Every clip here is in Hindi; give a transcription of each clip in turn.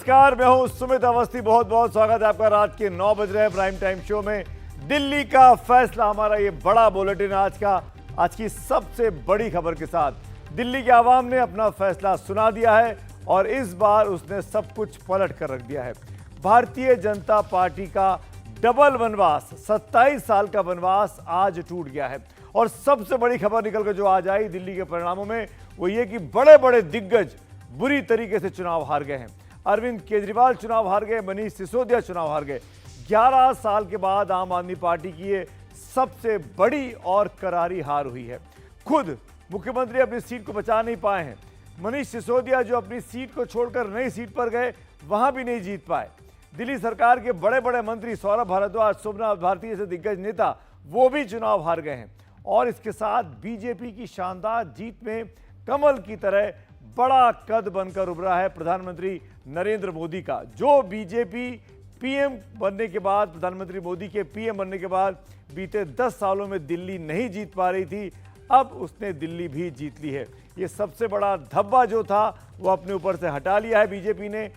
नमस्कार, मैं हूं सुमित अवस्थी। बहुत बहुत स्वागत है आपका रात के 9 बज रहे हैं प्राइम टाइम शो में। दिल्ली का फैसला, हमारा ये बड़ा बुलेटिन आज की सबसे बड़ी खबर के साथ। दिल्ली के आवाम ने अपना फैसला सुना दिया है और इस बार उसने सब कुछ पलट कर रख दिया है। भारतीय जनता पार्टी का डबल वनवास, 27 साल का वनवास आज टूट गया है। और सबसे बड़ी खबर निकल कर जो आज आई दिल्ली के परिणामों में, वो ये कि बड़े बड़े दिग्गज बुरी तरीके से चुनाव हार गए हैं। अरविंद केजरीवाल चुनाव हार गए, मनीष सिसोदिया चुनाव हार गए। 11 साल के बाद आम आदमी पार्टी की ये सबसे बड़ी और करारी हार हुई है। खुद मुख्यमंत्री अपनी सीट को बचा नहीं पाए हैं। मनीष सिसोदिया जो अपनी सीट को छोड़कर नई सीट पर गए, वहां भी नहीं जीत पाए। दिल्ली सरकार के बड़े बड़े मंत्री सौरभ भारद्वाज, सोमनाथ भारती जैसे दिग्गज नेता, वो भी चुनाव हार गए हैं। और इसके साथ बीजेपी की शानदार जीत में कमल की तरह बड़ा कद बनकर उभरा है प्रधानमंत्री नरेंद्र मोदी का। जो बीजेपी पीएम बनने के बाद, प्रधानमंत्री मोदी के पीएम बनने के बाद बीते 10 सालों में दिल्ली नहीं जीत पा रही थी, अब उसने दिल्ली भी जीत ली है। ये सबसे बड़ा धब्बा जो था वो अपने ऊपर से हटा लिया है बीजेपी ने।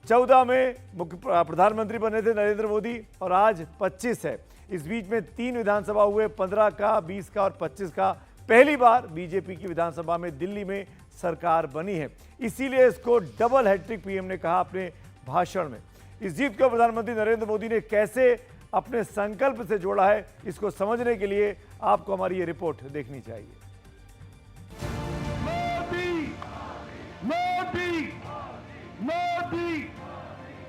14 में प्रधानमंत्री बने थे नरेंद्र मोदी और आज 25 है। इस बीच में 3 विधानसभा हुए, 15 का, 20 का और 25 का। पहली बार बीजेपी की विधानसभा में दिल्ली में सरकार बनी है। इसीलिए इसको डबल हैट्रिक पीएम ने कहा अपने भाषण में। इस जीत को प्रधानमंत्री नरेंद्र मोदी ने कैसे अपने संकल्प से जोड़ा है, इसको समझने के लिए आपको हमारी ये रिपोर्ट देखनी चाहिए। मोदी मोदी मोदी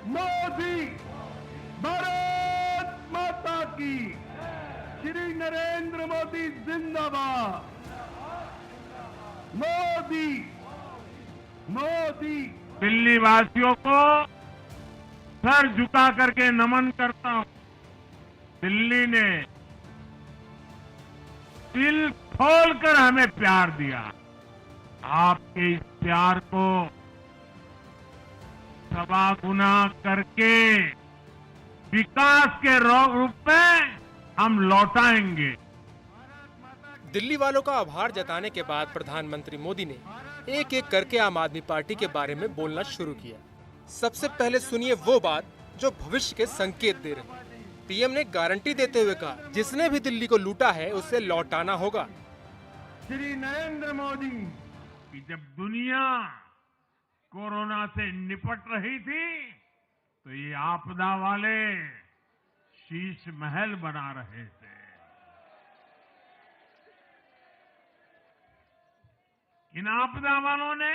मोदी, भारत माता की, श्री नरेंद्र मोदी जिंदाबाद। मोदी मोदी। दिल्ली वासियों को सर झुका करके नमन करता हूं। दिल्ली ने दिल खोलकर हमें प्यार दिया। आपके इस प्यार को सवा गुना करके विकास के रूप में हम लौटाएंगे। दिल्ली वालों का आभार जताने के बाद प्रधानमंत्री मोदी ने एक एक करके आम आदमी पार्टी के बारे में बोलना शुरू किया। सबसे पहले सुनिए वो बात जो भविष्य के संकेत दे रही। पीएम ने गारंटी देते हुए कहा, जिसने भी दिल्ली को लूटा है उसे लौटाना होगा। श्री नरेंद्र मोदी की जब दुनिया कोरोना से निपट रही थी, तो ये आपदा वाले शीश महल बना रहे थे। इन आपदा वालों ने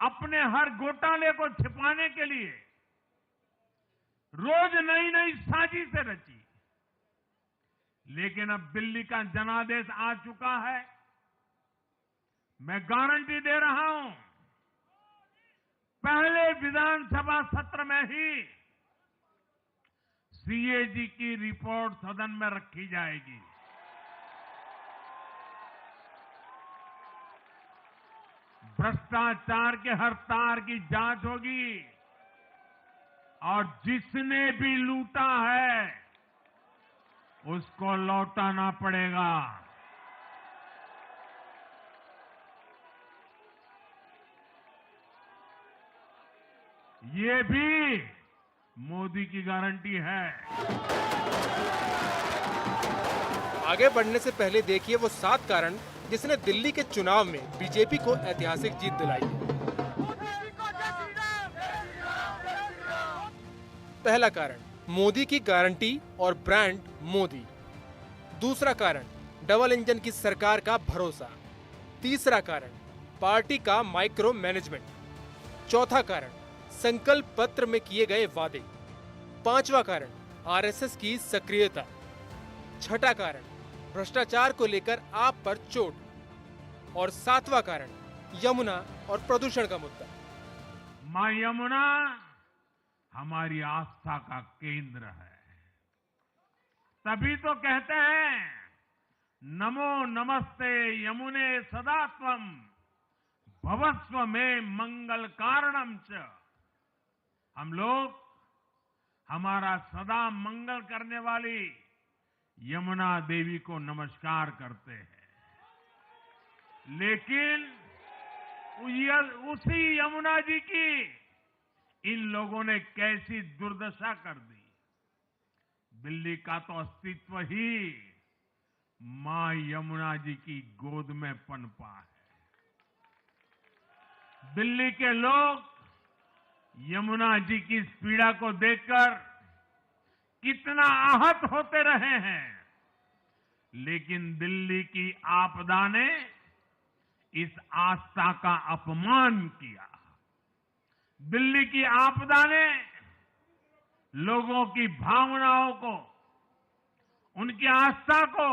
अपने हर घोटाले को छिपाने के लिए रोज नई नई साजिशें रची। लेकिन अब दिल्ली का जनादेश आ चुका है। मैं गारंटी दे रहा हूं, पहले विधानसभा सत्र में ही सीएजी की रिपोर्ट सदन में रखी जाएगी। भ्रष्टाचार के हर तार की जांच होगी और जिसने भी लूटा है उसको लौटाना पड़ेगा। ये भी मोदी की गारंटी है। आगे बढ़ने से पहले देखिए वो 7 कारण जिसने दिल्ली के चुनाव में बीजेपी को ऐतिहासिक जीत दिलाई है। पहला कारण, मोदी की गारंटी और ब्रांड मोदी। दूसरा कारण, डबल इंजन की सरकार का भरोसा। तीसरा कारण, पार्टी का माइक्रो मैनेजमेंट। चौथा कारण, संकल्प पत्र में किए गए वादे। पांचवा कारण, आरएसएस की सक्रियता। छठा कारण, भ्रष्टाचार को लेकर आप पर चोट। और सातवां कारण, यमुना और प्रदूषण का मुद्दा। मां यमुना हमारी आस्था का केंद्र है। तभी तो कहते हैं, नमो नमस्ते यमुने सदा त्वं भवस्व में मंगल कारणम च। हम लोग हमारा सदा मंगल करने वाली यमुना देवी को नमस्कार करते हैं। लेकिन उसी यमुना जी की इन लोगों ने कैसी दुर्दशा कर दी। दिल्ली का तो अस्तित्व ही मां यमुना जी की गोद में पनपा है। दिल्ली के लोग यमुना जी की इस पीड़ा को देखकर कितना आहत होते रहे हैं, लेकिन दिल्ली की आपदा ने इस आस्था का अपमान किया। दिल्ली की आपदा ने लोगों की भावनाओं को, उनकी आस्था को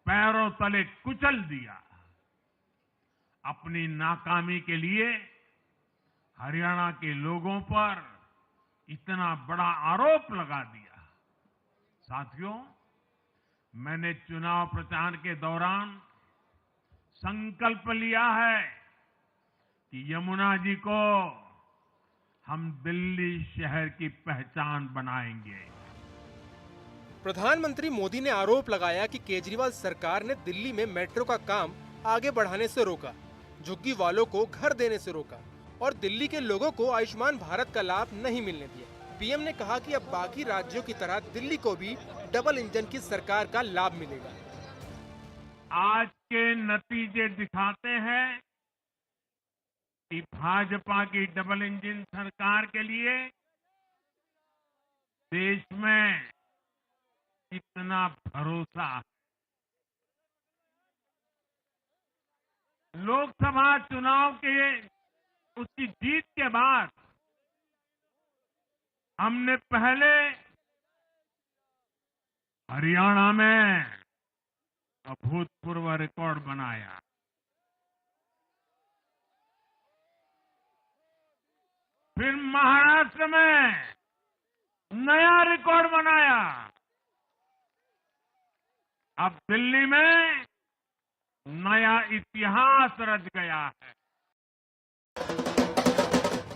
पैरों तले कुचल दिया। अपनी नाकामी के लिए हरियाणा के लोगों पर इतना बड़ा आरोप लगा दिया। साथियों, मैंने चुनाव प्रचार के दौरान संकल्प लिया है कि यमुना जी को हम दिल्ली शहर की पहचान बनाएंगे। प्रधानमंत्री मोदी ने आरोप लगाया कि केजरीवाल सरकार ने दिल्ली में मेट्रो का काम आगे बढ़ाने से रोका, झुग्गी वालों को घर देने से रोका और दिल्ली के लोगों को आयुष्मान भारत का लाभ नहीं मिलने दिया। पीएम ने कहा कि अब बाकी राज्यों की तरह दिल्ली को भी डबल इंजन की सरकार का लाभ मिलेगा। आज के नतीजे दिखाते हैं कि भाजपा की डबल इंजन सरकार के लिए देश में कितना भरोसा है। लोकसभा चुनाव के उसकी जीत के बाद हमने पहले हरियाणा में अभूतपूर्व रिकॉर्ड बनाया। फिर महाराष्ट्र में नया रिकॉर्ड बनाया। अब दिल्ली में नया इतिहास रच गया है।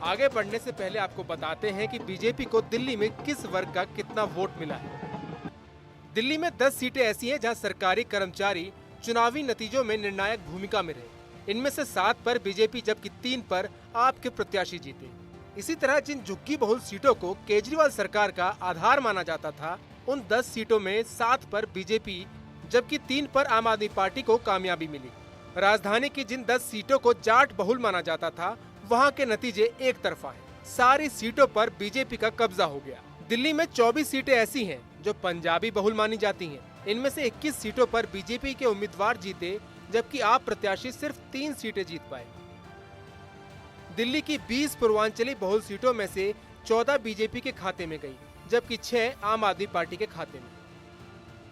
आगे बढ़ने से पहले आपको बताते हैं कि बीजेपी को दिल्ली में किस वर्ग का कितना वोट मिला है। दिल्ली में 10 सीटें ऐसी हैं जहां सरकारी कर्मचारी चुनावी नतीजों में निर्णायक भूमिका में रहे। इनमें से 7 पर बीजेपी जबकि 3 पर आपके प्रत्याशी जीते। इसी तरह जिन झुग्गी बहुल सीटों को केजरीवाल सरकार का आधार माना जाता था, उन 10 सीटों में 7 पर बीजेपी जबकि 3 पर आम आदमी पार्टी को कामयाबी मिली। राजधानी की जिन 10 सीटों को जाट बहुल माना जाता था, वहां के नतीजे एक तरफा हैं। सारी सीटों पर बीजेपी का कब्जा हो गया। दिल्ली में 24 सीटें ऐसी हैं जो पंजाबी बहुल मानी जाती हैं। इनमें से 21 सीटों पर बीजेपी के उम्मीदवार जीते, जबकि आप प्रत्याशी सिर्फ 3 सीटें जीत पाए। दिल्ली की 20 पूर्वांचली बहुल सीटों में से 14 बीजेपी के खाते में गई, जबकि 6 आम आदमी पार्टी के खाते में।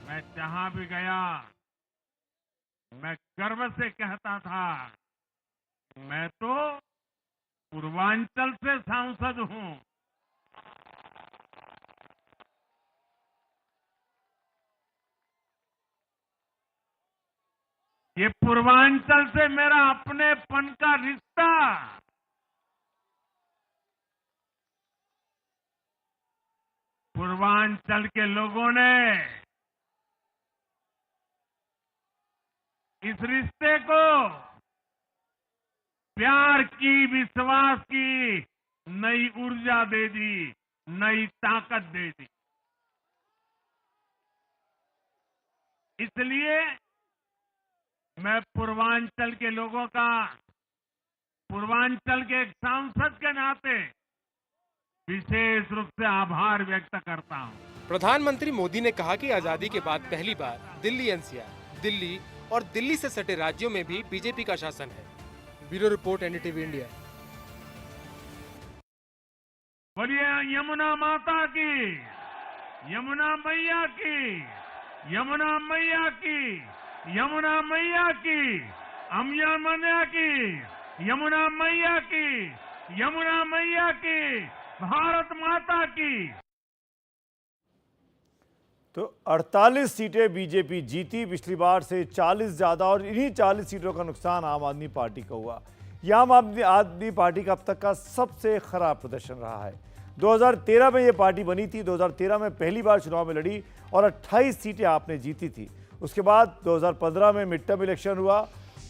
मैं जहां भी गया, मैं गर्व से कहता था, मैं तो पूर्वांचल से सांसद हूं। ये पूर्वांचल से मेरा अपनेपन का रिश्ता पूर्वांचल के लोगों ने इस रिश्ते को प्यार की, विश्वास की नई ऊर्जा दे दी, नई ताकत दे दी। इसलिए मैं पूर्वांचल के लोगों का, पूर्वांचल के एक सांसद के नाते विशेष रूप से आभार व्यक्त करता हूं। प्रधानमंत्री मोदी ने कहा कि आजादी के बाद पहली बार दिल्ली एनसीआर, दिल्ली और दिल्ली से सटे राज्यों में भी बीजेपी का शासन है। Bureau report, NDTV India. बोलिए यमुना माता की, यमुना मैया की, यमुना मैया की, यमुना मैया की, यमुना की, यमुना मैया की, यमुना मैया की, भारत माता की। तो 48 सीटें बीजेपी जीती पिछली बार से 40 ज्यादा, और इन्हीं 40 सीटों का नुकसान आम आदमी पार्टी का हुआ। यह आम आदमी पार्टी का अब तक का सबसे खराब प्रदर्शन रहा है। 2013 में यह पार्टी बनी थी, 2013 में पहली बार चुनाव में लड़ी और 28 सीटें आपने जीती थी। उसके बाद 2015 में मिड टर्म इलेक्शन हुआ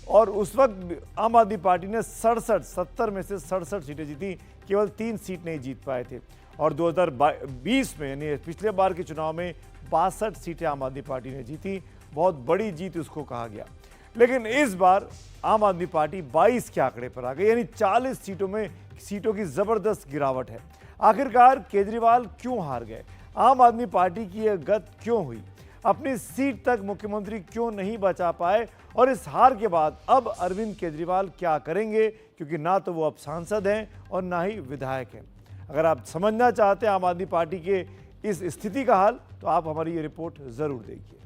और उस वक्त आम आदमी पार्टी ने 70 में से 67 सीटें जीती, केवल 3 सीट नहीं जीत पाए थे। और 2020 में यानी पिछले बार के चुनाव में 62 सीटें आम आदमी पार्टी ने जीती, बहुत बड़ी जीत उसको कहा गया। लेकिन इस बार आम आदमी पार्टी 22 के आंकड़े पर आ गई, यानी 40 सीटों की जबरदस्त गिरावट है। आखिरकार केजरीवाल क्यों हार गए? आम आदमी पार्टी की यह गत क्यों हुई? अपनी सीट तक मुख्यमंत्री क्यों नहीं बचा पाए? और इस हार के बाद अब अरविंद केजरीवाल क्या करेंगे, क्योंकि ना तो वो अब सांसद हैं और ना ही विधायक हैं। अगर आप समझना चाहते हैं आम आदमी पार्टी के इस स्थिति का हाल, तो आप हमारी ये रिपोर्ट जरूर देखिए।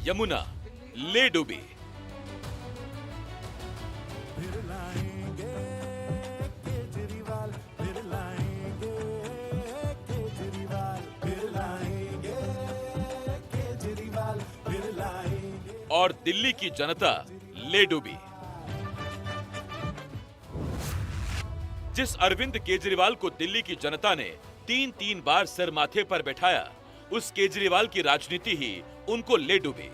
यमुना ले डूबी। और दिल्ली की जनता ले डूबी। जिस अरविंद केजरीवाल को दिल्ली की जनता ने 3 बार सिर माथे पर बैठाया, उस केजरीवाल की राजनीति ही उनको ले डूबी।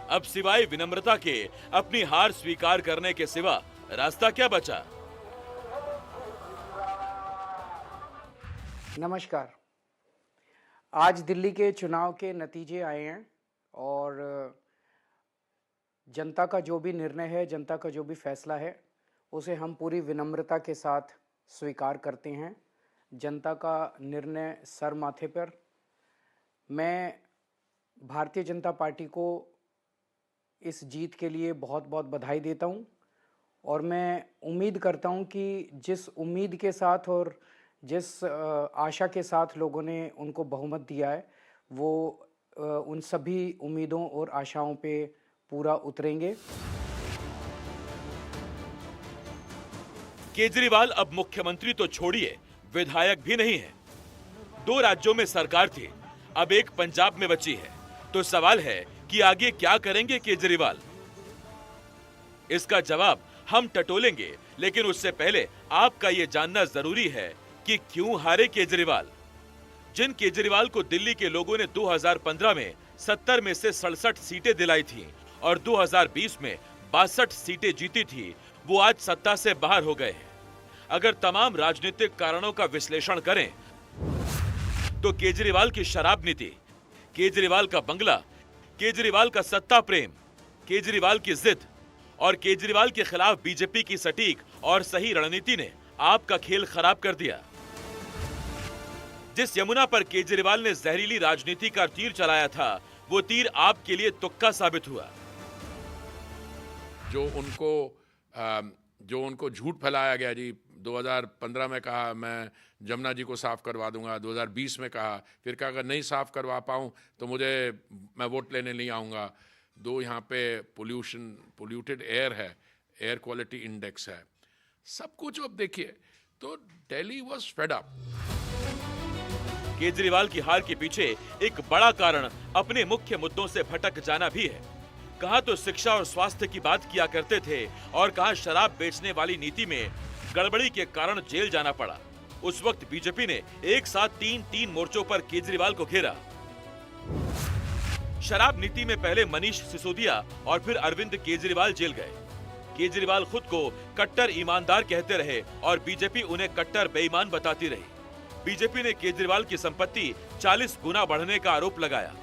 अब सिवाय विनम्रता के अपनी हार स्वीकार करने के सिवा रास्ता क्या बचा? नमस्कार। आज दिल्ली के चुनाव के नतीजे आए हैं और जनता का जो भी निर्णय है, जनता का जो भी फैसला है, उसे हम पूरी विनम्रता के साथ स्वीकार करते हैं। जनता का निर्णय सर माथे पर। मैं भारतीय जनता पार्टी को इस जीत के लिए बहुत बहुत बधाई देता हूं और मैं उम्मीद करता हूं कि जिस उम्मीद के साथ और जिस आशा के साथ लोगों ने उनको बहुमत दिया है, वो उन सभी उम्मीदों और आशाओं पे पूरा उतरेंगे। केजरीवाल अब मुख्यमंत्री तो छोड़िए, विधायक भी नहीं है। 2 राज्यों में सरकार थी, अब एक पंजाब में बची है। तो सवाल है कि आगे क्या करेंगे केजरीवाल? इसका जवाब हम टटोलेंगे, लेकिन उससे पहले आपका यह जानना जरूरी है कि क्यों हारे केजरीवाल। जिन केजरीवाल को दिल्ली के लोगों ने 2015 में 70 में से 67 सीटें दिलाई थी और 2020 में 62 सीटें जीती थी, वो आज सत्ता से बाहर हो गए हैं। अगर तमाम राजनीतिक कारणों का विश्लेषण करें तो केजरीवाल की शराब नीति, केजरीवाल का बंगला, केजरीवाल का सत्ता प्रेम, केजरीवाल की जिद और केजरीवाल के खिलाफ बीजेपी की सटीक और सही रणनीति ने आपका खेल खराब कर दिया। जिस यमुना पर केजरीवाल ने जहरीली राजनीति का तीर चलाया था, वो तीर आपके लिए तुक्का साबित हुआ। जो उनको झूठ फैलाया गया जी, 2015 में कहा मैं जमुना जी को साफ करवा दूंगा, 2020 में कहा, फिर कहा अगर नहीं साफ करवा पाऊं तो मैं वोट लेने नहीं आऊंगा। यहाँ पे पोल्यूटेड एयर है, एयर क्वालिटी इंडेक्स है, सब कुछ अब देखिए, तो Delhi was fed up. Kejriwal की हार के पीछे एक बड़ा कारण अपने मुख्य मुद्दों से भटक जाना भी है। कहां तो शिक्षा और स्वास्थ्य की बात किया करते थे और कहां शराब बेचने वाली नीति में गड़बड़ी के कारण जेल जाना पड़ा। उस वक्त बीजेपी ने एक साथ 3 मोर्चों पर केजरीवाल को घेरा। शराब नीति में पहले मनीष सिसोदिया और फिर अरविंद केजरीवाल जेल गए। केजरीवाल खुद को कट्टर ईमानदार कहते रहे और बीजेपी उन्हें कट्टर बेईमान बताती रही। बीजेपी ने केजरीवाल की संपत्ति 40 गुना बढ़ने का आरोप लगाया।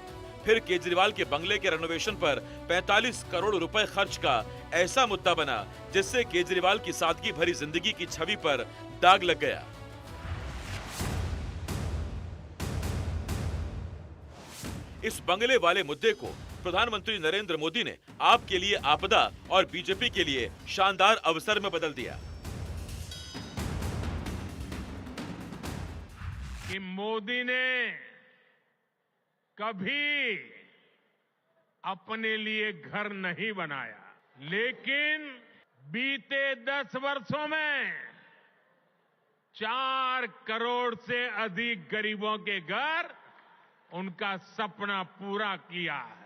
फिर केजरीवाल के बंगले के रेनोवेशन पर 45 करोड़ रुपए खर्च का ऐसा मुद्दा बना जिससे केजरीवाल की सादगी भरी जिंदगी की छवि पर दाग लग गया। इस बंगले वाले मुद्दे को प्रधानमंत्री नरेंद्र मोदी ने आपके लिए आपदा और बीजेपी के लिए शानदार अवसर में बदल दिया। कि मोदी ने कभी अपने लिए घर नहीं बनाया, लेकिन बीते 10 वर्षों में 4 करोड़ से अधिक गरीबों के घर उनका सपना पूरा किया है।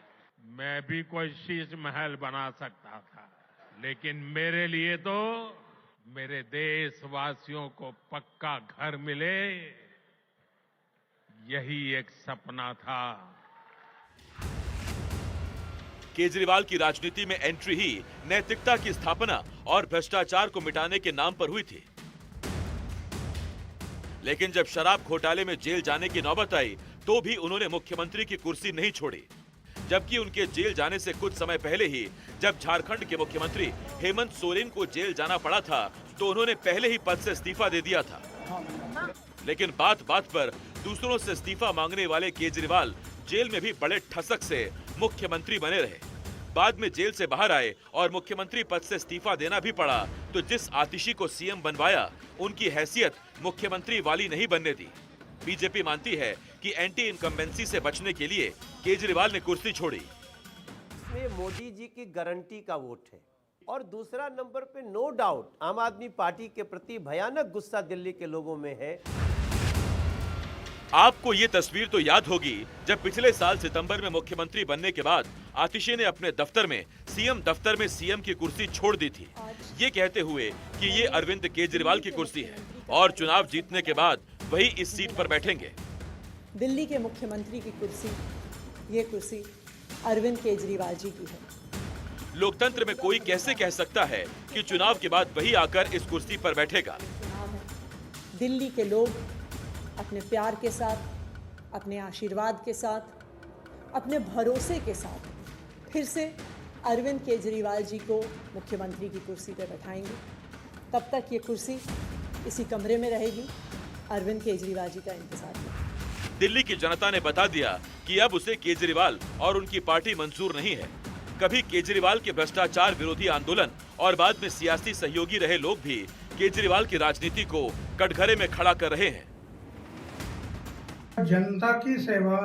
मैं भी कोई शीश महल बना सकता था, लेकिन मेरे लिए तो मेरे देशवासियों को पक्का घर मिले, यही एक सपना था। केजरीवाल की राजनीति में एंट्री ही नैतिकता की स्थापना और भ्रष्टाचार को मिटाने के नाम पर हुई थी। लेकिन जब शराब घोटाले में जेल जाने की नौबत आई तो भी उन्होंने मुख्यमंत्री की कुर्सी नहीं छोड़ी, जबकि उनके जेल जाने से कुछ समय पहले ही जब झारखंड के मुख्यमंत्री हेमंत सोरेन को जेल जाना पड़ा था तो उन्होंने पहले ही पद से इस्तीफा दे दिया था। लेकिन बात बात पर दूसरों से इस्तीफा मांगने वाले केजरीवाल जेल में भी बड़े ठसक से मुख्यमंत्री बने रहे। बाद में जेल से बाहर आए और मुख्यमंत्री पद से इस्तीफा देना भी पड़ा तो जिस आतिशी को सीएम बनवाया उनकी हैसियत मुख्यमंत्री वाली नहीं बनने दी। बीजेपी मानती है कि एंटी इनकम्बेंसी से बचने के लिए केजरीवाल ने कुर्सी छोड़ी। इसमें मोदी जी की गारंटी का वोट है और दूसरा नंबर पे नो डाउट आम आदमी पार्टी के प्रति भयानक गुस्सा दिल्ली के लोगों में है। आपको ये तस्वीर तो याद होगी जब पिछले साल सितंबर में मुख्यमंत्री बनने के बाद आतिशी ने अपने दफ्तर में सीएम की कुर्सी छोड़ दी थी, ये कहते हुए कि ये अरविंद केजरीवाल की कुर्सी है और चुनाव जीतने के बाद वही इस सीट पर बैठेंगे। दिल्ली के मुख्यमंत्री की कुर्सी, ये कुर्सी अरविंद केजरीवाल जी की है। लोकतंत्र में कोई कैसे कह सकता है कि चुनाव के बाद वही आकर इस कुर्सी पर बैठेगा? चुनाव है, दिल्ली के लोग अपने प्यार के साथ, अपने आशीर्वाद के साथ, अपने भरोसे के साथ फिर से अरविंद केजरीवाल जी को मुख्यमंत्री की कुर्सी पर बैठाएंगे। तब तक ये कुर्सी इसी कमरे में रहेगी। अरविंद केजरीवाल जी का इंतजार करें। दिल्ली की जनता ने बता दिया कि अब उसे केजरीवाल और उनकी पार्टी मंजूर नहीं है। कभी केजरीवाल के भ्रष्टाचार विरोधी आंदोलन और बाद में सियासी सहयोगी रहे लोग भी केजरीवाल की राजनीति को कटघरे में खड़ा कर रहे हैं। जनता की सेवा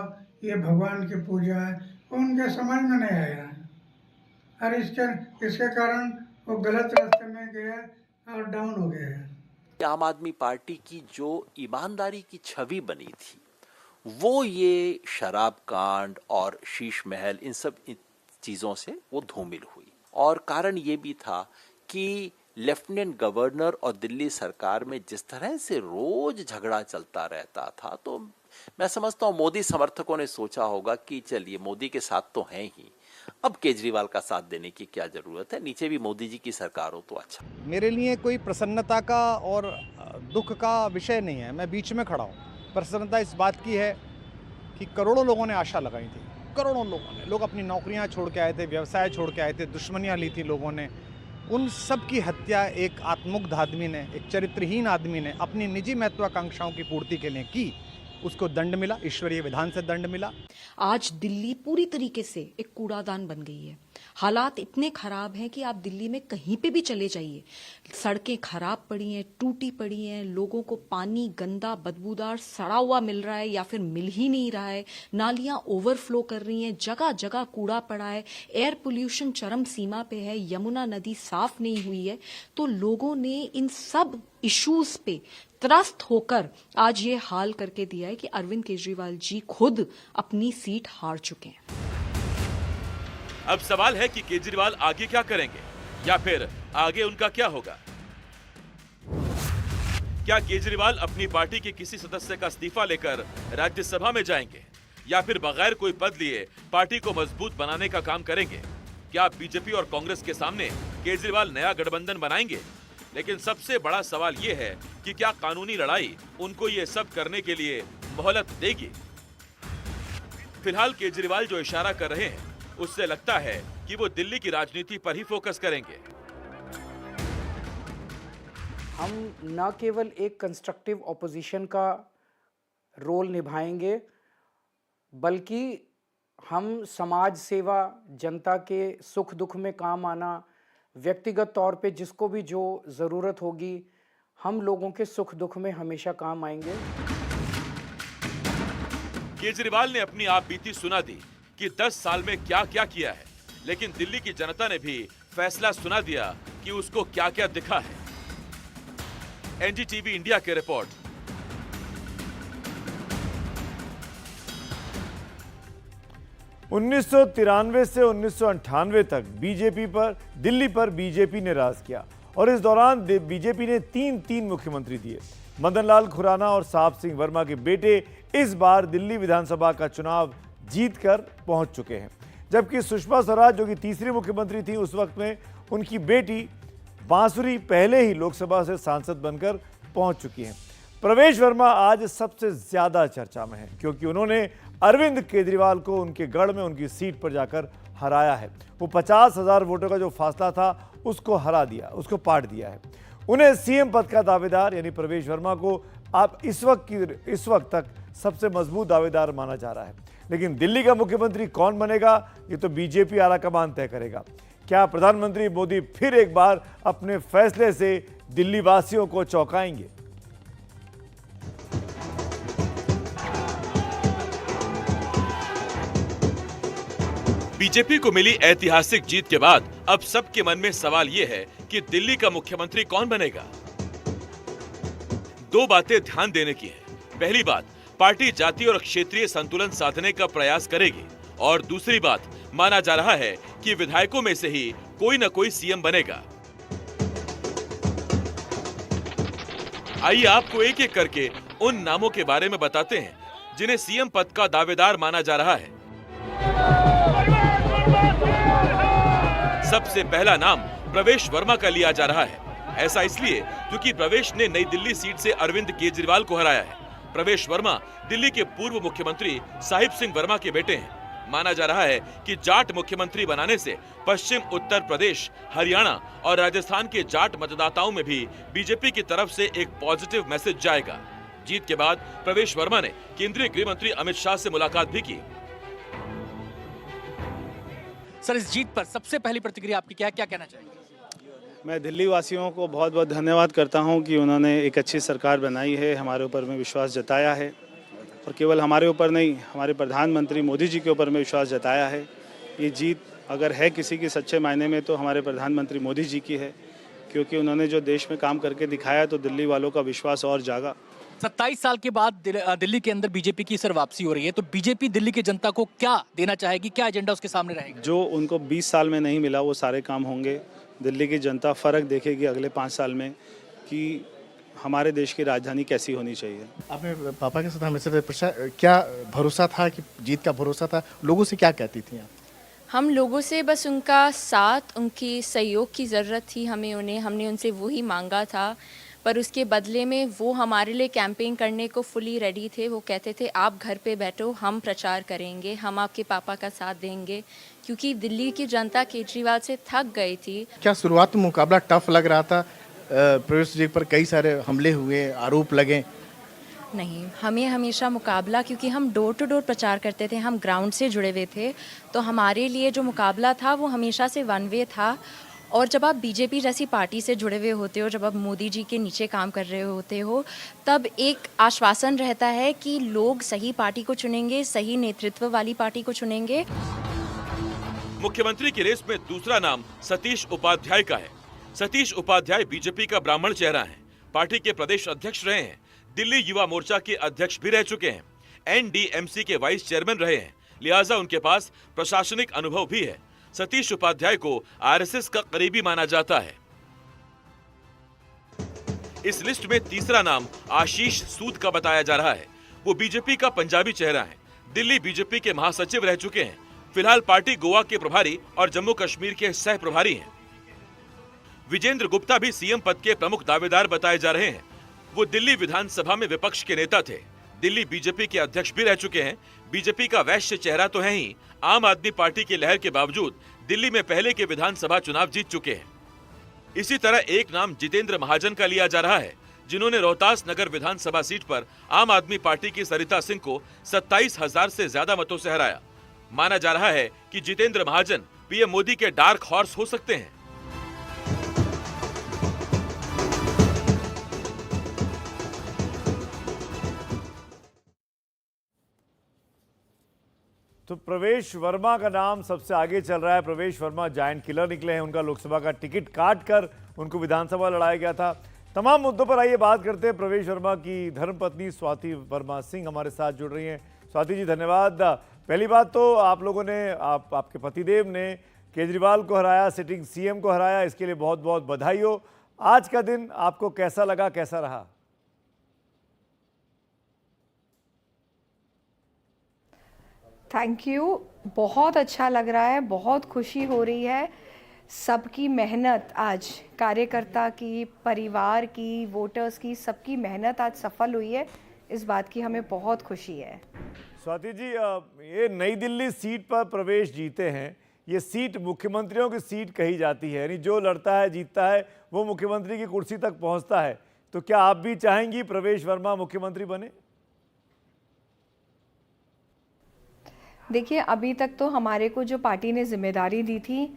ये भगवान की पूजा है, उनके समझ में नहीं आया और इसके कारण वो गलत रास्ते में गया और डाउन हो गया है। आम आदमी पार्टी की जो ईमानदारी की छवि बनी थी वो ये शराब कांड और शीश महल इन सब चीज़ों से वो धूमिल हुई। और कारण ये भी था कि लेफ्टिनेंट गवर्नर और दिल्ली सरकार में जिस तरह से रोज झगड़ा चलता रहता था, तो मैं समझता हूँ मोदी समर्थकों ने सोचा होगा कि चलिए मोदी के साथ तो हैं ही, अब केजरीवाल का साथ देने की क्या जरूरत है, नीचे भी मोदी जी की सरकार हो तो अच्छा। मेरे लिए कोई प्रसन्नता का और दुख का विषय नहीं है, मैं बीच में खड़ा हूँ। प्रसन्नता इस बात की है कि करोड़ों लोगों ने आशा लगाई थी, करोड़ों लोग अपनी नौकरियां छोड़ के आए थे, व्यवसाय छोड़ के आए थे, दुश्मनियां ली थी लोगों ने। उन सब की हत्या एक आत्मुग्ध आदमी ने, एक चरित्रहीन आदमी ने अपनी निजी महत्वाकांक्षाओं की पूर्ति के लिए की। उसको दंड मिला, ईश्वरीय विधान से दंड मिला। आज दिल्ली पूरी तरीके से एक कूड़ादान बन गई है। हालात इतने खराब हैं कि आप दिल्ली में कहीं पे भी चले जाइए, सड़कें खराब पड़ी हैं, टूटी पड़ी हैं, लोगों को पानी गंदा बदबूदार सड़ा हुआ मिल रहा है या फिर मिल ही नहीं रहा है, नालियां ओवरफ्लो कर रही हैं, जगह जगह कूड़ा पड़ा है, एयर पोल्यूशन चरम सीमा पे है, यमुना नदी साफ नहीं हुई है। तो लोगों ने इन सब इश्यूज पे त्रस्त होकर आज ये हाल करके दिया है कि अरविंद केजरीवाल जी खुद अपनी सीट हार चुके हैं। अब सवाल है कि केजरीवाल आगे क्या करेंगे या फिर आगे उनका क्या होगा? क्या केजरीवाल अपनी पार्टी के किसी सदस्य का इस्तीफा लेकर राज्यसभा में जाएंगे या फिर बगैर कोई पद लिए पार्टी को मजबूत बनाने का काम करेंगे? क्या बीजेपी और कांग्रेस के सामने केजरीवाल नया गठबंधन बनाएंगे? लेकिन सबसे बड़ा सवाल ये है कि क्या कानूनी लड़ाई उनको ये सब करने के लिए मोहलत देगी? फिलहाल केजरीवाल जो इशारा कर रहे हैं उससे लगता है कि वो दिल्ली की राजनीति पर ही फोकस करेंगे। हम न केवल एक कंस्ट्रक्टिव ऑपोजिशन का रोल निभाएंगे, बल्कि हम समाज सेवा, जनता के सुख दुख में काम आना, व्यक्तिगत तौर पे जिसको भी जो ज़रूरत होगी, हम लोगों के सुख दुख में हमेशा काम आएंगे। केजरीवाल ने अपनी आप बीती सुना दी कि 10 साल में क्या क्या किया है, लेकिन दिल्ली की जनता ने भी फैसला सुना दिया कि उसको क्या क्या दिखा है। एनडीटीवी इंडिया की रिपोर्ट। उन्नीस से 1998 तक दिल्ली पर बीजेपी ने राज किया और इस दौरान बीजेपी ने तीन मुख्यमंत्री दिए। मदन लाल खुराना और साहब सिंह वर्मा के बेटे इस बार दिल्ली विधानसभा का चुनाव जीतकर पहुंच चुके हैं, जबकि सुषमा स्वराज जो कि तीसरी मुख्यमंत्री थी उस वक्त में उनकी बेटी बांसुरी पहले ही लोकसभा से सांसद बनकर पहुंच चुकी हैं। प्रवेश वर्मा आज सबसे ज्यादा चर्चा में है क्योंकि उन्होंने अरविंद केजरीवाल को उनके गढ़ में उनकी सीट पर जाकर हराया है। वो 50,000 वोटों का जो फासला था उसको हरा दिया, उसको पाट दिया है। उन्हें सीएम पद का दावेदार यानी प्रवेश वर्मा को अब इस वक्त तक सबसे मजबूत दावेदार माना जा रहा है। लेकिन दिल्ली का मुख्यमंत्री कौन बनेगा ये तो बीजेपी आलाकमान तय करेगा। क्या प्रधानमंत्री मोदी फिर एक बार अपने फैसले से दिल्ली वासियों को चौंकाएंगे? बीजेपी को मिली ऐतिहासिक जीत के बाद अब सबके मन में सवाल यह है कि दिल्ली का मुख्यमंत्री कौन बनेगा। दो बातें ध्यान देने की हैं। पहली बात, पार्टी जातीय और क्षेत्रीय संतुलन साधने का प्रयास करेगी और दूसरी बात, माना जा रहा है कि विधायकों में से ही कोई न कोई सीएम बनेगा। आइए आपको एक एक करके उन नामों के बारे में बताते हैं जिन्हें सीएम पद का दावेदार माना जा रहा है। सबसे पहला नाम प्रवेश वर्मा का लिया जा रहा है। ऐसा इसलिए क्योंकि प्रवेश ने नई दिल्ली सीट से अरविंद केजरीवाल को हराया है। प्रवेश वर्मा दिल्ली के पूर्व मुख्यमंत्री साहिब सिंह वर्मा के बेटे हैं। माना जा रहा है कि जाट मुख्यमंत्री बनाने से पश्चिम उत्तर प्रदेश, हरियाणा और राजस्थान के जाट मतदाताओं में भी बीजेपी की तरफ से एक पॉजिटिव मैसेज जाएगा। जीत के बाद प्रवेश वर्मा ने केंद्रीय गृह मंत्री अमित शाह से मुलाकात भी की। सर, इस जीत पर सबसे पहली प्रतिक्रिया आपकी क्या कहना चाहेंगे? मैं दिल्ली वासियों को बहुत बहुत धन्यवाद करता हूं कि उन्होंने एक अच्छी सरकार बनाई है, हमारे ऊपर में विश्वास जताया है और केवल हमारे ऊपर नहीं, हमारे प्रधानमंत्री मोदी जी के ऊपर में विश्वास जताया है। ये जीत अगर है किसी की सच्चे मायने में तो हमारे प्रधानमंत्री मोदी जी की है, क्योंकि उन्होंने जो देश में काम करके दिखाया तो दिल्ली वालों का विश्वास और जागा। 27 साल के बाद दिल्ली के अंदर बीजेपी की सर वापसी हो रही है, तो बीजेपी दिल्ली की जनता को क्या देना चाहेगी, क्या एजेंडा उसके सामने रहेगा? जो उनको 20 साल में नहीं मिला वो सारे काम होंगे। दिल्ली की जनता फ़र्क देखेगी अगले 5 साल में कि हमारे देश की राजधानी कैसी होनी चाहिए। आपने पापा के साथ हमेशा क्या भरोसा था कि जीत का भरोसा था, लोगों से क्या कहती थी आप? हम लोगों से बस उनका साथ, उनकी सहयोग की ज़रूरत थी हमने उनसे वही मांगा था, पर उसके बदले में वो हमारे लिए कैंपेन करने को फुली रेडी थे। वो कहते थे आप घर पे बैठो, हम प्रचार करेंगे, हम आपके पापा का साथ देंगे, क्योंकि दिल्ली की जनता केजरीवाल से थक गई थी। क्या शुरुआत में मुकाबला टफ लग रहा था? प्रवेश जी पर कई सारे हमले हुए, आरोप लगे। नहीं, हमें हमेशा मुकाबला, क्योंकि हम डोर टू डोर प्रचार करते थे, हम ग्राउंड से जुड़े हुए थे, तो हमारे लिए जो मुकाबला था वो हमेशा से वन वे था। और जब आप बीजेपी जैसी पार्टी से जुड़े हुए होते हो, जब आप मोदी जी के नीचे काम कर रहे होते हो, तब एक आश्वासन रहता है कि लोग सही पार्टी को चुनेंगे, सही नेतृत्व वाली पार्टी को चुनेंगे। मुख्यमंत्री की रेस में दूसरा नाम सतीश उपाध्याय का है। सतीश उपाध्याय बीजेपी का ब्राह्मण चेहरा है। पार्टी के प्रदेश अध्यक्ष रहे हैं, दिल्ली युवा मोर्चा के अध्यक्ष भी रह चुके हैं, एनडीएमसी के वाइस चेयरमैन रहे हैं, लिहाजा उनके पास प्रशासनिक अनुभव भी है। सतीश उपाध्याय को आरएसएस का करीबी माना जाता है। इस लिस्ट में तीसरा नाम आशीष सूद का बताया जा रहा है। वो बीजेपी का पंजाबी चेहरा है, दिल्ली बीजेपी के महासचिव रह चुके हैं। फिलहाल पार्टी गोवा के प्रभारी और जम्मू कश्मीर के सह प्रभारी हैं। विजेंद्र गुप्ता भी सीएम पद के प्रमुख दावेदार बताए जा रहे हैं। वो दिल्ली विधानसभा में विपक्ष के नेता थे, दिल्ली बीजेपी के अध्यक्ष भी रह चुके हैं। बीजेपी का वैश्य चेहरा तो है ही, आम आदमी पार्टी की लहर के बावजूद दिल्ली में पहले के विधानसभा चुनाव जीत चुके हैं। इसी तरह एक नाम जितेंद्र महाजन का लिया जा रहा है, जिन्होंने रोहतास नगर विधानसभा सीट पर आम आदमी पार्टी की सरिता सिंह को 27,000 से ज्यादा मतों से हराया। माना जा रहा है कि जितेंद्र महाजन पीएम मोदी के डार्क हॉर्स हो सकते हैं। तो प्रवेश वर्मा का नाम सबसे आगे चल रहा है। प्रवेश वर्मा जायंट किलर निकले हैं, उनका लोकसभा का टिकट काट कर उनको विधानसभा लड़ाया गया था। तमाम मुद्दों पर आइए बात करते हैं। प्रवेश वर्मा की धर्मपत्नी स्वाति वर्मा सिंह हमारे साथ जुड़ रही हैं। स्वाति जी धन्यवाद। पहली बात तो आप लोगों ने, आपके पतिदेव ने केजरीवाल को हराया, सिटिंग सीएम को हराया, इसके लिए बहुत बहुत बधाई हो। आज का दिन आपको कैसा लगा, कैसा रहा? Thank you. बहुत अच्छा लग रहा है, बहुत खुशी हो रही है। सबकी मेहनत आज, कार्यकर्ता की, परिवार की, वोटर्स की, सबकी मेहनत आज सफल हुई है। इस बात की हमें बहुत खुशी है। स्वाति जी, ये नई दिल्ली सीट पर प्रवेश जीते हैं। ये सीट मुख्यमंत्रियों की सीट कही जाती है, यानी जो लड़ता है जीतता है वो मुख्यमंत्री की कुर्सी तक पहुंचता है। तो क्या आप भी चाहेंगी प्रवेश वर्मा मुख्यमंत्री बने? देखिए, अभी तक तो हमारे को जो पार्टी ने जिम्मेदारी दी थी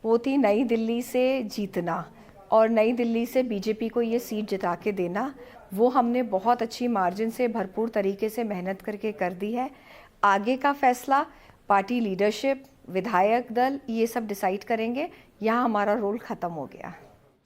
वो थी नई दिल्ली से जीतना और नई दिल्ली से बीजेपी को ये सीट जिता के देना। वो हमने बहुत अच्छी मार्जिन से, भरपूर तरीके से मेहनत करके कर दी है। आगे का फैसला पार्टी लीडरशिप, विधायक दल, ये सब डिसाइड करेंगे। यहाँ हमारा रोल ख़त्म हो गया।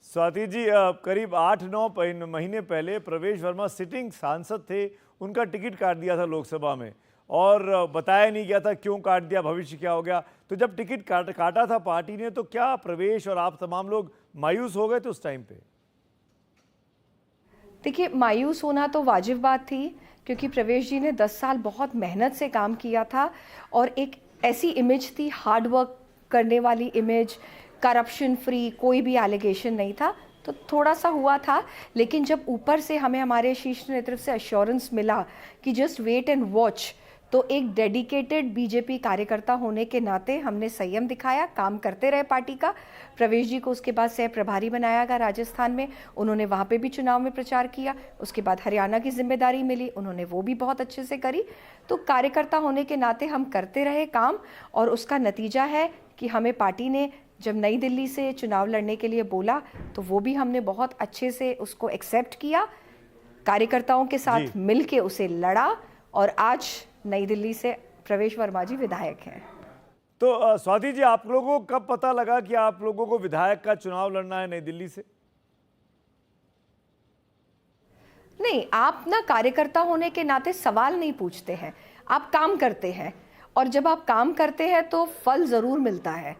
स्वाति जी, करीब 8-9 महीने पहले प्रवेश वर्मा सिटिंग सांसद थे, उनका टिकट काट दिया था लोकसभा में और बताया नहीं गया था क्यों काट दिया, भविष्य क्या हो गया। तो जब टिकट काटा था पार्टी ने, तो क्या प्रवेश और आप तमाम लोग मायूस हो गए थे उस टाइम पे? देखिए, मायूस होना तो वाजिब बात थी, क्योंकि प्रवेश जी ने 10 साल बहुत मेहनत से काम किया था और एक ऐसी इमेज थी, हार्ड वर्क करने वाली इमेज, करप्शन फ्री, कोई भी एलिगेशन नहीं था। तो थोड़ा सा हुआ था, लेकिन जब ऊपर से हमें हमारे शीर्ष नेतृत्व से एश्योरेंस मिला कि जस्ट वेट एंड वॉच, तो एक डेडिकेटेड बीजेपी कार्यकर्ता होने के नाते हमने संयम दिखाया, काम करते रहे पार्टी का। प्रवेश जी को उसके बाद सह प्रभारी बनाया गया राजस्थान में, उन्होंने वहाँ पे भी चुनाव में प्रचार किया। उसके बाद हरियाणा की जिम्मेदारी मिली, उन्होंने वो भी बहुत अच्छे से करी। तो कार्यकर्ता होने के नाते हम करते रहे काम, और उसका नतीजा है कि हमें पार्टी ने जब नई दिल्ली से चुनाव लड़ने के लिए बोला तो वो भी हमने बहुत अच्छे से उसको एक्सेप्ट किया, कार्यकर्ताओं के साथ मिल के उसे लड़ा, और आज नई दिल्ली से प्रवेश वर्मा जी विधायक हैं। तो स्वाति जी, आप लोगों को कब पता लगा कि आप लोगों को विधायक का चुनाव लड़ना है नई दिल्ली से? नहीं, आप ना कार्यकर्ता होने के नाते सवाल नहीं पूछते हैं, आप काम करते हैं, और जब आप काम करते हैं तो फल जरूर मिलता है।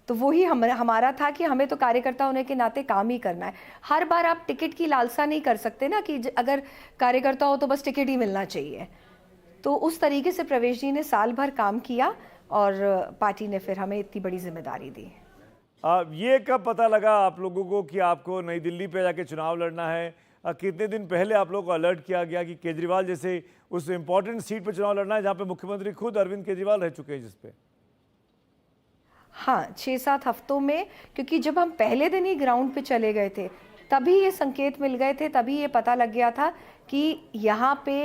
तो वही हमारा था कि हमें तो कार्यकर्ता होने के नाते काम ही करना है। हर बार आप टिकट की लालसा नहीं कर सकते ना, कि अगर कार्यकर्ता हो तो बस टिकट ही मिलना चाहिए। तो उस तरीके से प्रवेश जी ने साल भर काम किया और पार्टी ने फिर हमें इतनी बड़ी जिम्मेदारी दी। ये कब पता लगा आप लोगों को कि आपको नई दिल्ली पे जाके चुनाव लड़ना है? कितने दिन पहले आप लोगों को अलर्ट किया गया कि केजरीवाल जैसे उस इम्पोर्टेंट सीट पे चुनाव लड़ना है जहाँ पे मुख्यमंत्री खुद अरविंद केजरीवाल रह चुके हैं जिसपे? हाँ, 6-7 हफ्तों में, क्योंकि जब हम पहले दिन ही ग्राउंड पे चले गए थे तभी ये संकेत मिल गए थे, तभी ये पता लग गया था कि यहाँ पे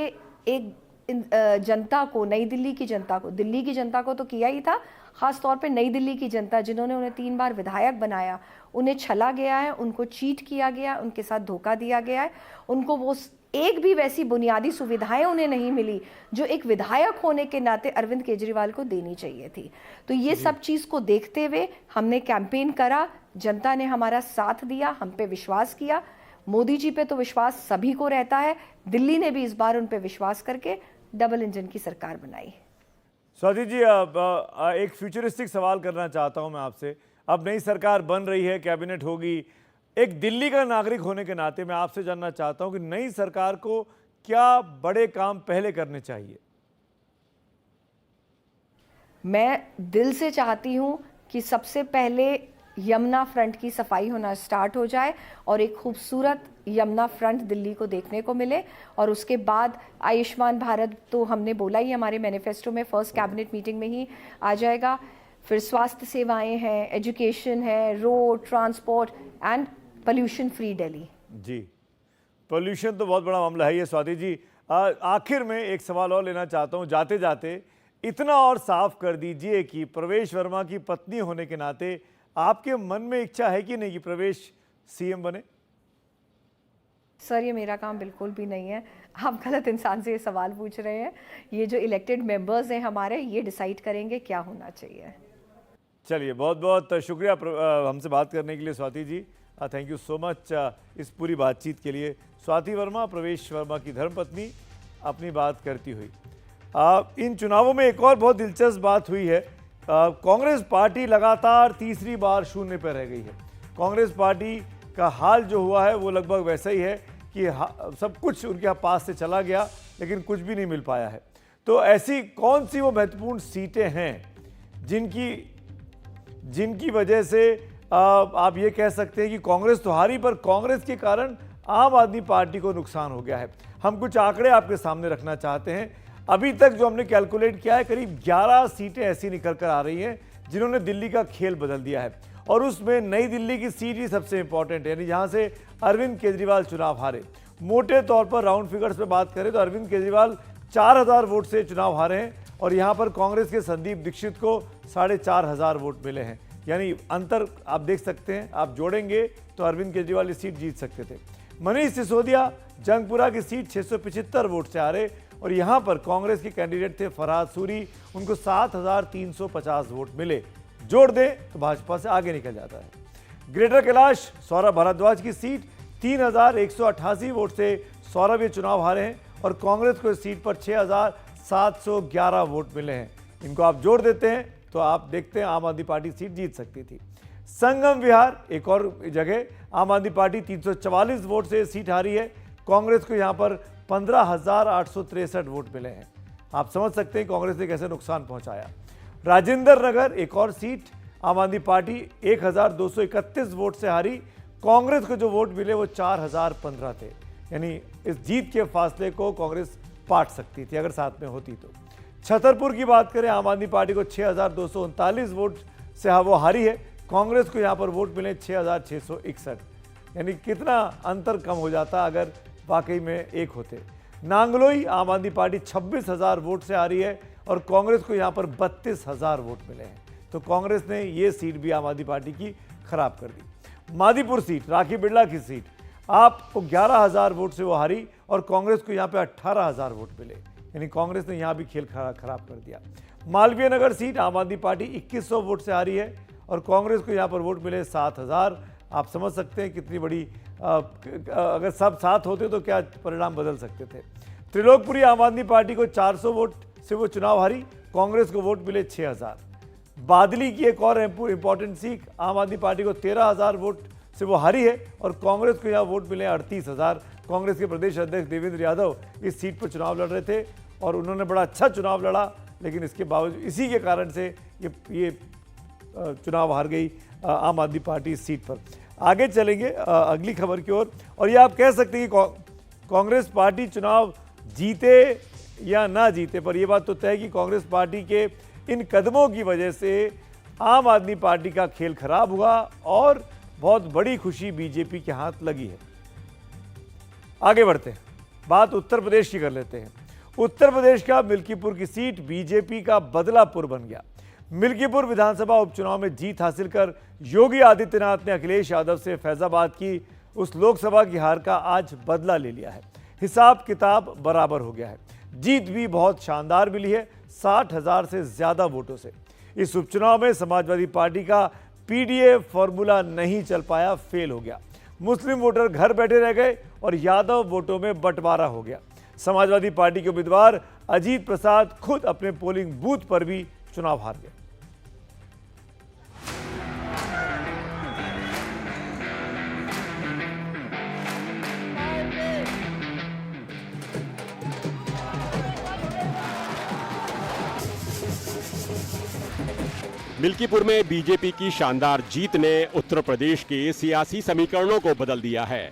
एक जनता को, नई दिल्ली की जनता को, दिल्ली की जनता को तो किया ही था, ख़ास तौर पे नई दिल्ली की जनता जिन्होंने उन्हें 3 बार विधायक बनाया, उन्हें छला गया है, उनको चीट किया गया, उनके साथ धोखा दिया गया है, उनको वो एक भी वैसी बुनियादी सुविधाएं उन्हें नहीं मिली जो एक विधायक होने के नाते अरविंद केजरीवाल को देनी चाहिए थी। तो ये सब चीज़ को देखते हुए हमने कैंपेन करा, जनता ने हमारा साथ दिया, हम पे विश्वास किया। मोदी जी पे तो विश्वास सभी को रहता है, दिल्ली ने भी इस बार उन पे विश्वास करके डबल इंजन की सरकार बनाई। स्वाति जी, एक फ्यूचरिस्टिक सवाल करना चाहता हूं मैं आपसे। अब नई सरकार बन रही है, कैबिनेट होगी, एक दिल्ली का नागरिक होने के नाते मैं आपसे जानना चाहता हूं कि नई सरकार को क्या बड़े काम पहले करने चाहिए? मैं दिल से चाहती हूं कि सबसे पहले यमुना फ्रंट की सफाई होना स्टार्ट हो जाए और एक खूबसूरत यमुना फ्रंट दिल्ली को देखने को मिले, और उसके बाद आयुष्मान भारत तो हमने बोला ही हमारे मैनिफेस्टो में, फर्स्ट कैबिनेट मीटिंग में ही आ जाएगा। फिर स्वास्थ्य सेवाएं हैं, एजुकेशन है, road, transport and pollution free Delhi. जी, पोल्यूशन तो बहुत बड़ा मामला है ये। स्वाति जी, आखिर में एक सवाल और लेना चाहता हूँ, जाते जाते इतना और साफ कर दीजिए कि प्रवेश वर्मा की पत्नी होने के नाते आपके मन में इच्छा है कि नहीं कि प्रवेश सीएम बने? सर, ये मेरा काम बिल्कुल भी नहीं है, आप गलत इंसान से ये सवाल पूछ रहे हैं। ये जो इलेक्टेड मेंबर्स हैं हमारे, ये डिसाइड करेंगे क्या होना चाहिए। चलिए, बहुत बहुत शुक्रिया हमसे बात करने के लिए Swati ji. Thank you so much इस पूरी बातचीत के लिए। स्वाति वर्मा, प्रवेश वर्मा की धर्मपत्नी, अपनी बात करती हुई। इन चुनावों में एक और बहुत दिलचस्प बात हुई है। कांग्रेस पार्टी लगातार तीसरी बार शून्य पर रह गई है। कांग्रेस पार्टी का हाल जो हुआ है वो लगभग वैसा ही है कि सब कुछ उनके पास से चला गया लेकिन कुछ भी नहीं मिल पाया है। तो ऐसी कौन सी वो महत्वपूर्ण सीटें हैं जिनकी वजह से आप ये कह सकते हैं कि कांग्रेस तो हारी, पर कांग्रेस के कारण आम आदमी पार्टी को नुकसान हो गया है। हम कुछ आंकड़े आपके सामने रखना चाहते हैं। अभी तक जो हमने कैलकुलेट किया है, करीब 11 सीटें ऐसी निकल कर आ रही हैं जिन्होंने दिल्ली का खेल बदल दिया है, और उसमें नई दिल्ली की सीट ही सबसे इंपॉर्टेंट है, यानी जहां से अरविंद केजरीवाल चुनाव हारे। मोटे तौर पर राउंड फिगर्स पे बात करें तो अरविंद केजरीवाल 4000 वोट से चुनाव हारे हैं, और यहां पर कांग्रेस के संदीप दीक्षित को 4500 वोट मिले हैं। यानी अंतर आप देख सकते हैं, आप जोड़ेंगे तो अरविंद केजरीवाल इस सीट जीत सकते थे। मनीष सिसोदिया जंगपुरा की सीट 675 वोट से हारे, और यहां पर कांग्रेस के कैंडिडेट थे फरहाद सूरी, उनको 7350 वोट मिले। जोड़ दें तो भाजपा से आगे निकल जाता है। ग्रेटर कैलाश सौरभ भारद्वाज की सीट 3188 वोट से सौरभ ये चुनाव हारे हैं, और कांग्रेस को इस सीट पर 6711 वोट मिले हैं। इनको आप जोड़ देते हैं तो आप देखते हैं आम आदमी पार्टी सीट जीत सकती थी। संगम विहार एक और जगह, आम आदमी पार्टी 344 वोट से सीट हारी है, कांग्रेस को यहां पर 15863 वोट मिले हैं। आप समझ सकते हैं कांग्रेस ने कैसे नुकसान पहुंचाया। राजेंद्र नगर एक और सीट, आम आदमी पार्टी 1231 वोट से हारी, कांग्रेस को जो वोट मिले वो 4015 थे। यानी इस जीत के फासले को कांग्रेस पाट सकती थी अगर साथ में होती तो। छतरपुर की बात करें, आम आदमी पार्टी को 6239 वोट से वो हारी है, कांग्रेस को यहां पर वोट मिले 6661। यानी कितना अंतर कम हो जाता अगर वाकई में एक होते। नांगलोई आम आदमी पार्टी 26,000 वोट से हारी है, और कांग्रेस को यहां पर 32,000 वोट मिले हैं। तो कांग्रेस ने ये सीट भी आम आदमी पार्टी की खराब कर दी। मादीपुर सीट, राखी बिरला की सीट, आपको 11,000 वोट से वो हारी, और कांग्रेस को यहां पे 18,000 वोट मिले। यानी कांग्रेस ने यहां भी खेल खराब कर दिया। मालवीय नगर सीट, आम आदमी पार्टी 2100 वोट से हारी है, और कांग्रेस को यहां पर वोट मिले 7000। आप समझ सकते हैं कितनी बड़ी, अगर सब साथ होते तो क्या परिणाम बदल सकते थे। त्रिलोकपुरी आम आदमी पार्टी को 400 वोट से वो चुनाव हारी, कांग्रेस को वोट मिले 6000। बादली की एक और इंपॉर्टेंट सीट, आम आदमी पार्टी को 13,000 वोट से वो हारी है, और कांग्रेस को यहाँ वोट मिले 38,000। कांग्रेस के प्रदेश अध्यक्ष देवेंद्र यादव इस सीट पर चुनाव लड़ रहे थे, और उन्होंने बड़ा अच्छा चुनाव लड़ा, लेकिन इसके बावजूद इसी के कारण से ये चुनाव हार गई आम आदमी पार्टी इस सीट पर। आगे चलेंगे अगली खबर की ओर, और ये आप कह सकते हैं कि कांग्रेस पार्टी चुनाव जीते या ना जीते, पर यह बात तो तय है कि कांग्रेस पार्टी के इन कदमों की वजह से आम आदमी पार्टी का खेल खराब हुआ, और बहुत बड़ी खुशी बीजेपी के हाथ लगी है। आगे बढ़ते हैं, बात उत्तर प्रदेश की कर लेते हैं। उत्तर प्रदेश का मिल्कीपुर की सीट बीजेपी का बदलापुर बन गया। मिल्कीपुर विधानसभा उपचुनाव में जीत हासिल कर योगी आदित्यनाथ ने अखिलेश यादव से फैजाबाद की उस लोकसभा की हार का आज बदला ले लिया है। हिसाब किताब बराबर हो गया है। जीत भी बहुत शानदार मिली है, 60,000 से ज्यादा वोटों से। इस उपचुनाव में समाजवादी पार्टी का पीडीए फॉर्मूला नहीं चल पाया, फेल हो गया। मुस्लिम वोटर घर बैठे रह गए, और यादव वोटों में बंटवारा हो गया। समाजवादी पार्टी के उम्मीदवार अजीत प्रसाद खुद अपने पोलिंग बूथ पर भी चुनाव हार गए। मिल्कीपुर में बीजेपी की शानदार जीत ने उत्तर प्रदेश के सियासी समीकरणों को बदल दिया है।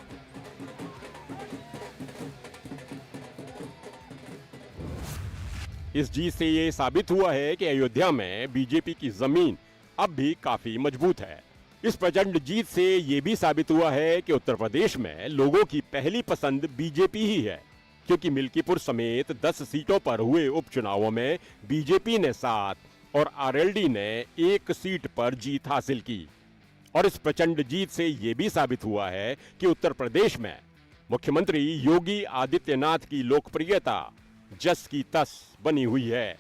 इस जीत से ये साबित हुआ है कि अयोध्या में बीजेपी की जमीन अब भी काफी मजबूत है। इस प्रचंड जीत से ये भी साबित हुआ है कि उत्तर प्रदेश में लोगों की पहली पसंद बीजेपी ही है, क्योंकि मिल्कीपुर समेत 10 सीटों पर हुए उपचुनावों में बीजेपी ने 7 और आरएलडी ने 1 सीट पर जीत हासिल की। और इस प्रचंड जीत से यह भी साबित हुआ है कि उत्तर प्रदेश में मुख्यमंत्री योगी आदित्यनाथ की लोकप्रियता जस की तस बनी हुई है।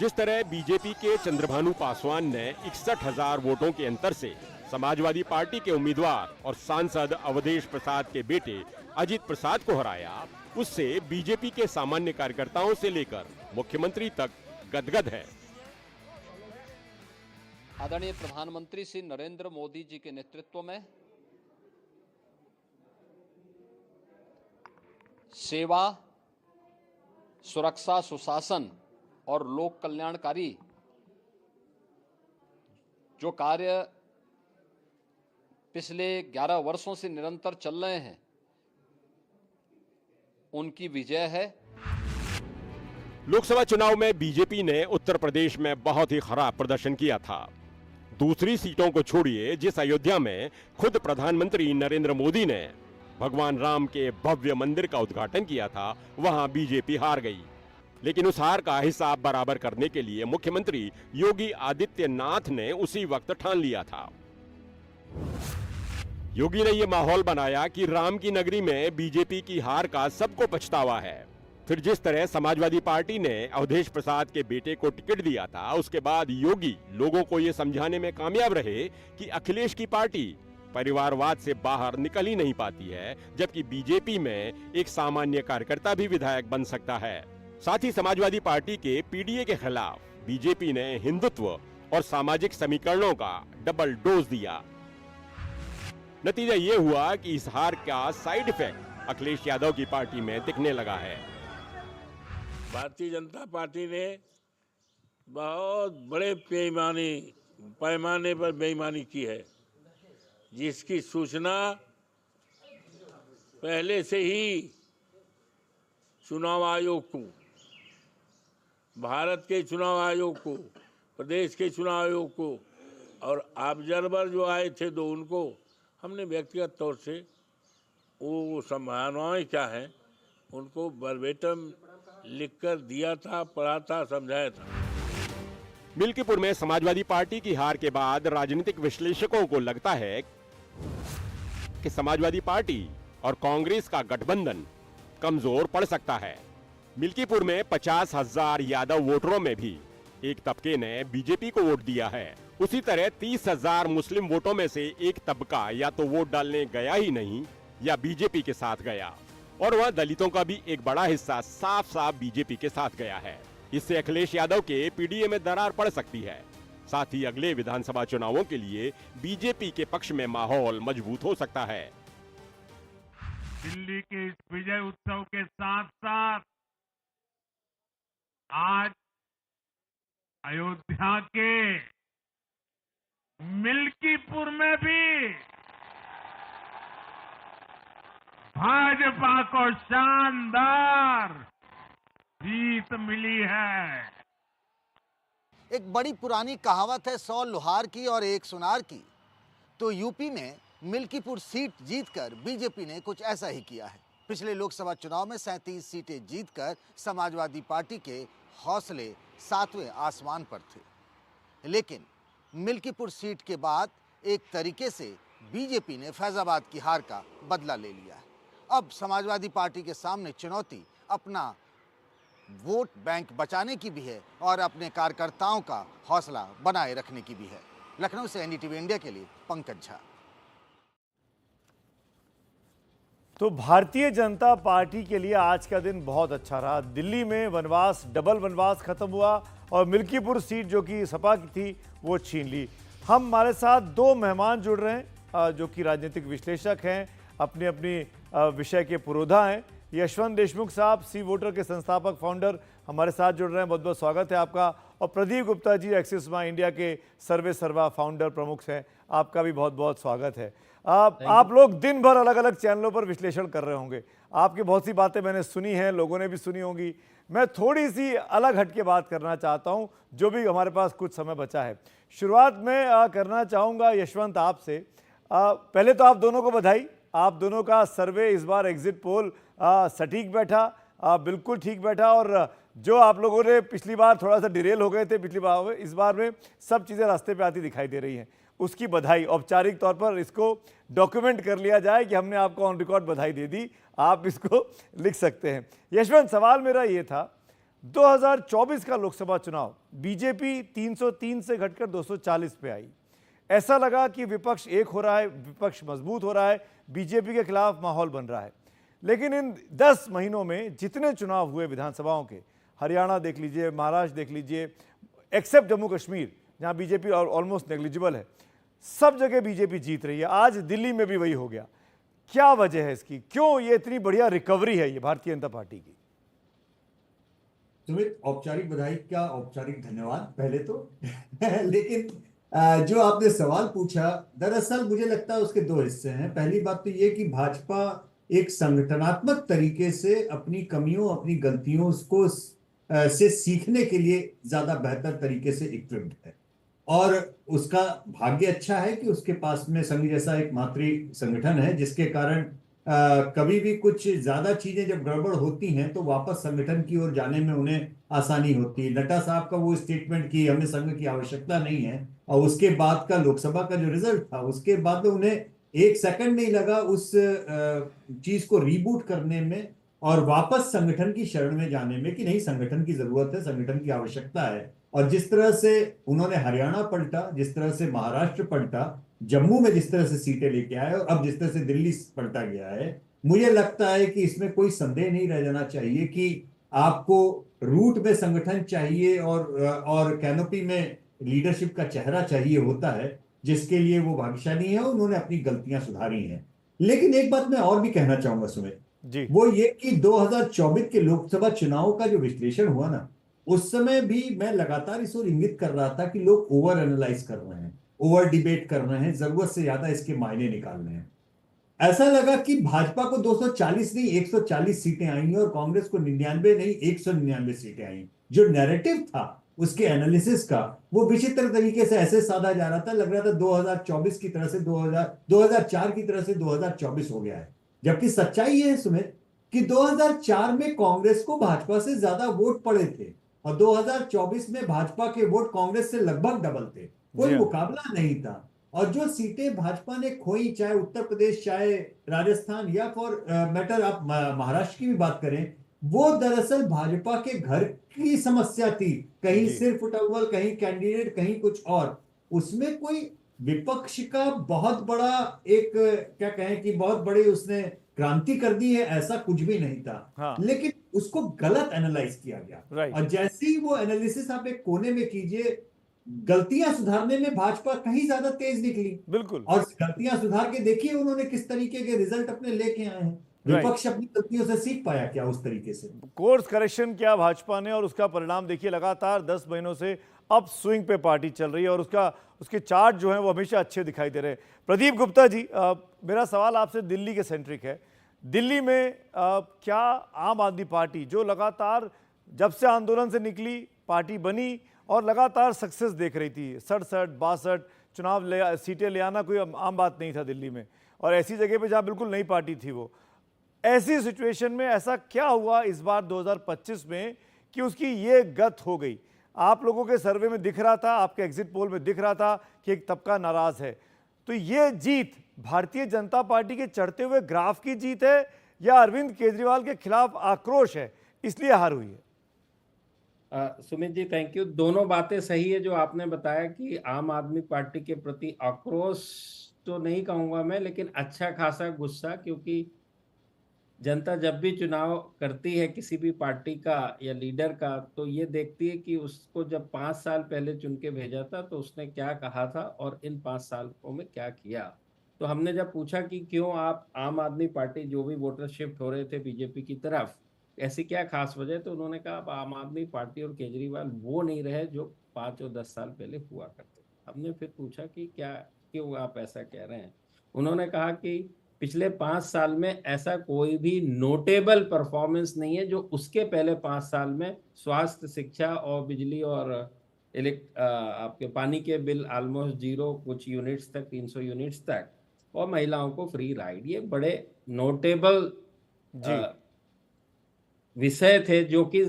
जिस तरह बीजेपी के चंद्रभानु पासवान ने 61,000 वोटों के अंतर से समाजवादी पार्टी के उम्मीदवार और सांसद अवधेश प्रसाद के बेटे अजीत प्रसाद को हराया, उससे बीजेपी के सामान्य कार्यकर्ताओं से लेकर मुख्यमंत्री तक गदगद है। आदरणीय प्रधानमंत्री श्री नरेंद्र मोदी जी के नेतृत्व में सेवा, सुरक्षा, सुशासन और लोक कल्याणकारी जो कार्य पिछले 11 वर्षों से निरंतर चल रहे हैं, उनकी विजय है। लोकसभा चुनाव में बीजेपी ने उत्तर प्रदेश में बहुत ही खराब प्रदर्शन किया था। दूसरी सीटों को छोड़िए, जिस अयोध्या में खुद प्रधानमंत्री नरेंद्र मोदी ने भगवान राम के भव्य मंदिर का उद्घाटन किया था, वहां बीजेपी हार गई। लेकिन उस हार का हिसाब बराबर करने के लिए मुख्यमंत्री योगी आदित्यनाथ ने उसी वक्त ठान लिया था। योगी ने यह माहौल बनाया कि राम की नगरी में बीजेपी की हार का सबको पछतावा है। फिर जिस तरह समाजवादी पार्टी ने अवधेश प्रसाद के बेटे को टिकट दिया था, उसके बाद योगी लोगों को यह समझाने में कामयाब रहे कि अखिलेश की पार्टी परिवारवाद से बाहर निकल ही नहीं पाती है, जबकि बीजेपी में एक सामान्य कार्यकर्ता भी विधायक बन सकता है। साथ ही समाजवादी पार्टी के पीडीए के खिलाफ बीजेपी ने हिंदुत्व और सामाजिक समीकरणों का डबल डोज दिया। नतीजा ये हुआ कि इस हार का साइड इफेक्ट अखिलेश यादव की पार्टी में दिखने लगा है। भारतीय जनता पार्टी ने बहुत बड़े पैमाने पर बेईमानी की है, जिसकी सूचना पहले से ही चुनाव आयोग को, भारत के चुनाव आयोग को, प्रदेश के चुनाव आयोग को और ऑब्जर्वर जो आए थे दो, उनको हमने व्यक्तिगत तौर से वो संभावनाएं क्या हैं उनको वर्बेटम लिखकर दिया था, पढ़ा था, समझाया था। मिल्कीपुर में समाजवादी पार्टी की हार के बाद राजनीतिक विश्लेषकों को लगता है कि समाजवादी पार्टी और कांग्रेस का गठबंधन कमजोर पड़ सकता है। मिल्कीपुर में 50,000 यादव वोटरों में भी एक तबके ने बीजेपी को वोट दिया है। उसी तरह 30,000 मुस्लिम वोटों में से एक तबका या तो वोट डालने गया ही नहीं या बीजेपी के साथ गया, और वह दलितों का भी एक बड़ा हिस्सा साफ साफ बीजेपी के साथ गया है। इससे अखिलेश यादव के पीडीए में दरार पड़ सकती है। साथ ही अगले विधानसभा चुनावों के लिए बीजेपी के पक्ष में माहौल मजबूत हो सकता है। दिल्ली के इस विजय उत्सव के साथ साथ आज अयोध्या के मिल्कीपुर में भी भाजपा को शानदार जीत मिली है। एक बड़ी पुरानी कहावत है 100 लोहार की और 1 सुनार की। तो यूपी में मिल्कीपुर सीट जीतकर बीजेपी ने कुछ ऐसा ही किया है। पिछले लोकसभा चुनाव में 37 सीटें जीतकर समाजवादी पार्टी के हौसले 7वें आसमान पर थे। लेकिन मिल्कीपुर सीट के बाद एक तरीके से बीजेपी ने फैजाबाद की हार का बदला ले लिया है। अब समाजवादी पार्टी के सामने चुनौती अपना वोट बैंक बचाने की भी है और अपने कार्यकर्ताओं का हौसला बनाए रखने की भी है। लखनऊ से एनडीटीवी इंडिया के लिए पंकज झा। तो भारतीय जनता पार्टी के लिए आज का दिन बहुत अच्छा रहा। दिल्ली में वनवास, डबल वनवास खत्म हुआ और मिल्कीपुर सीट जो कि सपा की थी वो छीन ली। हमारे साथ 2 मेहमान जुड़ रहे हैं जो कि राजनीतिक विश्लेषक हैं, अपने अपनी विषय के पुरोधा हैं। यशवंत देशमुख साहब, सी वोटर के संस्थापक फाउंडर, हमारे साथ जुड़ रहे हैं। बहुत बहुत स्वागत है आपका। और प्रदीप गुप्ता जी, एक्सिस माई इंडिया के सर्वे सर्वा फाउंडर प्रमुख हैं, आपका भी बहुत बहुत स्वागत है। आप लोग दिन भर अलग अलग चैनलों पर विश्लेषण कर रहे होंगे। आपकी बहुत सी बातें मैंने सुनी हैं, लोगों ने भी सुनी होंगी। मैं थोड़ी सी अलग हट के बात करना चाहता हूं, जो भी हमारे पास कुछ समय बचा है। शुरुआत में करना चाहूँगा यशवंत आपसे। पहले तो आप दोनों को बधाई। आप दोनों का सर्वे इस बार एग्जिट पोल सटीक बैठा, बिल्कुल ठीक बैठा। और जो आप लोगों ने पिछली बार थोड़ा सा डिरेल हो गए थे पिछली बार, इस बार में सब चीज़ें रास्ते पे आती दिखाई दे रही हैं। उसकी बधाई। औपचारिक तौर पर इसको डॉक्यूमेंट कर लिया जाए कि हमने आपको ऑन रिकॉर्ड बधाई दे दी। आप इसको लिख सकते हैं। यशवंत, सवाल मेरा ये था, 2024 का लोकसभा चुनाव बीजेपी 303 से घटकर 240 पे आई। ऐसा लगा कि विपक्ष एक हो रहा है, विपक्ष मजबूत हो रहा है, बीजेपी के खिलाफ माहौल बन रहा है। लेकिन इन 10 महीनों में जितने चुनाव हुए विधानसभाओं के, हरियाणा देख लीजिए, महाराष्ट्र देख लीजिए, एक्सेप्ट जम्मू कश्मीर जहां बीजेपी ऑलमोस्ट नेग्लिजिबल है, सब जगह बीजेपी जीत रही है। आज दिल्ली में भी वही हो गया। क्या वजह है इसकी, क्यों ये इतनी बढ़िया रिकवरी है ये भारतीय जनता पार्टी की? सुमित, औपचारिक बधाई का औपचारिक धन्यवाद पहले तो लेकिन जो आपने सवाल पूछा, दरअसल मुझे लगता है उसके दो हिस्से हैं। पहली बात तो ये कि भाजपा एक संगठनात्मक तरीके से अपनी कमियों, अपनी गलतियों को से सीखने के लिए ज्यादा बेहतर तरीके से इक्विप्ड है, और उसका भाग्य अच्छा है कि उसके पास में संघ जैसा एक मातृ संगठन है, जिसके कारण कभी भी कुछ ज्यादा चीजें जब गड़बड़ होती हैं तो वापस संगठन की ओर जाने में उन्हें आसानी होती है। नड्डा साहब का वो स्टेटमेंट कि हमें संघ की आवश्यकता नहीं है, और उसके बाद का लोकसभा का जो रिजल्ट था, उसके बाद में उन्हें एक सेकंड नहीं लगा उस चीज को रीबूट करने में और वापस संगठन की शरण में जाने में कि नहीं, संगठन की जरूरत है, संगठन की आवश्यकता है। और जिस तरह से उन्होंने हरियाणा पलटा, जिस तरह से महाराष्ट्र पलटा, जम्मू में जिस तरह से सीटें लेके आए, और अब जिस तरह से दिल्ली पलटा गया है, मुझे लगता है कि इसमें कोई संदेह नहीं रह जाना चाहिए कि आपको रूट में संगठन चाहिए और कैनोपी में लीडरशिप का चेहरा चाहिए होता है, जिसके लिए वो भाग्यशाली है। उन्होंने अपनी गलतियां सुधारी हैं। लेकिन एक बात मैं और भी कहना चाहूंगा सुमित जी, वो ये कि 2024 के लोकसभा चुनाव का जो विश्लेषण हुआ ना, उस समय भी मैं लगातार इस ओर इंगित कर रहा था कि लोग ओवर एनालाइज कर रहे हैं, ओवर डिबेट कर रहे हैं, जरूरत से ज्यादा इसके मायने निकाल रहे हैं। ऐसा लगा कि भाजपा को 240 नहीं 140 सीटें आई और कांग्रेस को 99 नहीं 199 सीटें आई। जो नैरेटिव था उसके एनालिसिस का, वो विचित्र तरीके से ऐसे साधा जा रहा था, लग रहा था 2024 की तरह से 2004 की तरह से 2024 हो गया है। जबकि सच्चाई ये है सुमित कि 2004 में कांग्रेस को भाजपा से ज्यादा वोट पड़े थे, और 2024 में भाजपा के वोट कांग्रेस से लगभग डबल थे। कोई मुकाबला नहीं था। और जो सीटें भाजपा ने खोई, चाहे उत्तर प्रदेश, चाहे राजस्थान, या फॉर मैटर आप महाराष्ट्र की भी बात करें, वो दरअसल भाजपा के घर की समस्या थी। कहीं सिर्फ फुटबॉल, कहीं कैंडिडेट, कहीं कुछ और। उसमें कोई विपक्ष का बहुत बड़ा एक क्या कहें कि बहुत बड़े उसने क्रांति कर दी है, ऐसा कुछ भी नहीं था। हाँ। लेकिन उसको गलत एनालाइज किया गया। और जैसे ही वो एनालिसिस आप एक कोने में कीजिए, गलतियां सुधारने में भाजपा कहीं ज्यादा तेज निकली। बिल्कुल। और गलतियां सुधार के देखिए उन्होंने किस तरीके के रिजल्ट अपने लेके आए हैं। विपक्ष अपनी गलतियों से सीख पाया क्या उस तरीके से? कोर्स करेक्शन किया भाजपा ने, और उसका परिणाम देखिए, लगातार 10 महीनों से अब स्विंग पे पार्टी चल रही है, और उसके चार्ट जो हैं वो हमेशा अच्छे दिखाई दे रहे हैं। प्रदीप गुप्ता जी, मेरा सवाल आपसे दिल्ली के सेंट्रिक है। दिल्ली में क्या आम आदमी पार्टी, जो लगातार जब से आंदोलन से निकली पार्टी बनी और लगातार सक्सेस देख रही थी, 67-62 चुनाव सीटें ले आना कोई आम बात नहीं था दिल्ली में, और ऐसी जगह पे जहाँ बिल्कुल नई पार्टी थी वो, ऐसी सिचुएशन में ऐसा क्या हुआ इस बार 2025 में कि उसकी ये गत हो गई? आप लोगों के सर्वे में दिख रहा था, आपके एग्जिट पोल में दिख रहा था कि एक तबका नाराज है। तो ये जीत भारतीय जनता पार्टी के चढ़ते हुए ग्राफ की जीत है, या अरविंद केजरीवाल के खिलाफ आक्रोश है, इसलिए हार हुई है? Sumit ji, thank you. दोनों बातें सही है जो आपने बताया कि आम आदमी पार्टी के प्रति आक्रोश तो नहीं कहूंगा मैं, लेकिन अच्छा खासा गुस्सा, क्योंकि जनता जब भी चुनाव करती है किसी भी पार्टी का या लीडर का, तो ये देखती है कि उसको जब 5 साल पहले चुन के भेजा था तो उसने क्या कहा था और इन 5 सालों में क्या किया। तो हमने जब पूछा कि क्यों आप आम आदमी पार्टी, जो भी वोटर शिफ्ट हो रहे थे बीजेपी की तरफ, ऐसी क्या खास वजह, तो उन्होंने कहा अब आम आदमी पार्टी और केजरीवाल वो नहीं रहे जो 5 और 10 साल पहले हुआ करते। हमने फिर पूछा कि क्या, क्यों आप ऐसा कह रहे हैं? उन्होंने कहा कि पिछले 5 साल में ऐसा कोई भी नोटेबल परफॉर्मेंस नहीं है जो उसके पहले 5 साल में स्वास्थ्य, शिक्षा और बिजली और आपके पानी के बिल ऑलमोस्ट जीरो, कुछ यूनिट्स तक 300 यूनिट्स तक, और महिलाओं को फ्री राइड। ये बड़े नोटेबल विषय थे जो कि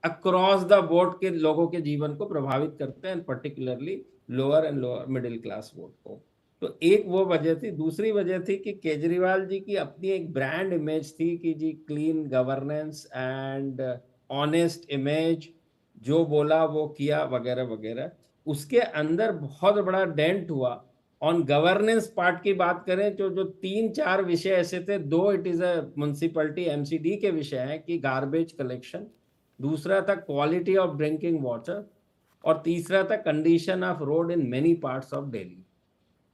अक्रॉस द बोर्ड के लोगों के जीवन को प्रभावित करते हैं, particularly lower and lower middle class vote को। तो एक वो वजह थी। दूसरी वजह थी कि केजरीवाल जी की अपनी एक ब्रांड इमेज थी कि जी clean governance and honest image, जो बोला वो किया वगैरह वगैरह। उसके अंदर बहुत बड़ा डेंट हुआ। ऑन गवर्नेंस पार्ट की बात करें तो जो 3-4 विषय ऐसे थे, 2 it is a municipality MCD के विषय हैं कि गार्बेज कलेक्शन, दूसरा था क्वालिटी ऑफ ड्रिंकिंग वाटर, और तीसरा था condition of road in many parts of Delhi.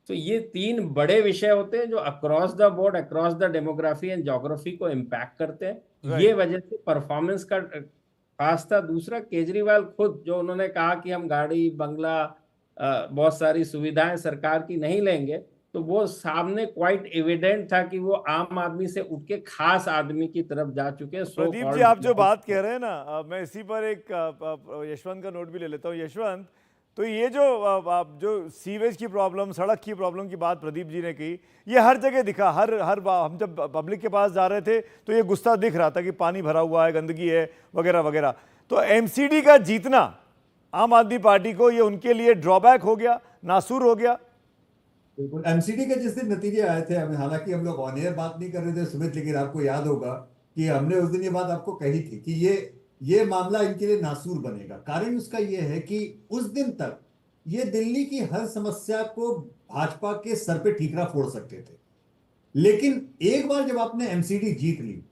तो ये 3 बड़े विषय होते हैं जो across the board, across the demography and geography को इम्पैक्ट करते हैं। ये वजह से परफॉर्मेंस का खास था। दूसरा, केजरीवाल खुद जो उन्होंने कहा कि हम गाड़ी बंगला बहुत सारी सुविधाएं सरकार की नहीं लेंगे, तो वो सामने क्वाइट एविडेंट था कि वो आम आदमी से उठ के खास आदमी की तरफ जा चुके हैं। प्रदीप जी, आप जो बात कह रहे हैं ना, मैं इसी पर एक यशवंत का नोट भी ले लेता हूँ। यशवंत, तो ये जो सीवेज की प्रॉब्लम, सड़क की प्रॉब्लम की बात प्रदीप जी ने की, ये हर जगह दिखा। हर हम जब पब्लिक के पास जा रहे थे तो ये गुस्सा दिख रहा था कि पानी भरा हुआ है, गंदगी है, वगैरह वगैरह। तो एमसीडी का जीतना आम आदमी पार्टी को, ये उनके लिए ड्रॉबैक हो गया, नासूर हो गया। बिल्कुल, एमसीडी के जिस दिन नतीजे आए थे, हालांकि हम लोग ऑन एयर बात नहीं कर रहे थे सुमित, लेकिन आपको याद होगा कि हमने उस दिन ये बात आपको कही थी कि ये मामला इनके लिए नासूर बनेगा। कारण उसका ये है कि उस दिन तक ये दिल्ली की हर समस्या को भाजपा के सर पे ठीकरा फोड़ सकते थे, लेकिन एक बार जब आपने एमसीडी जीत ली,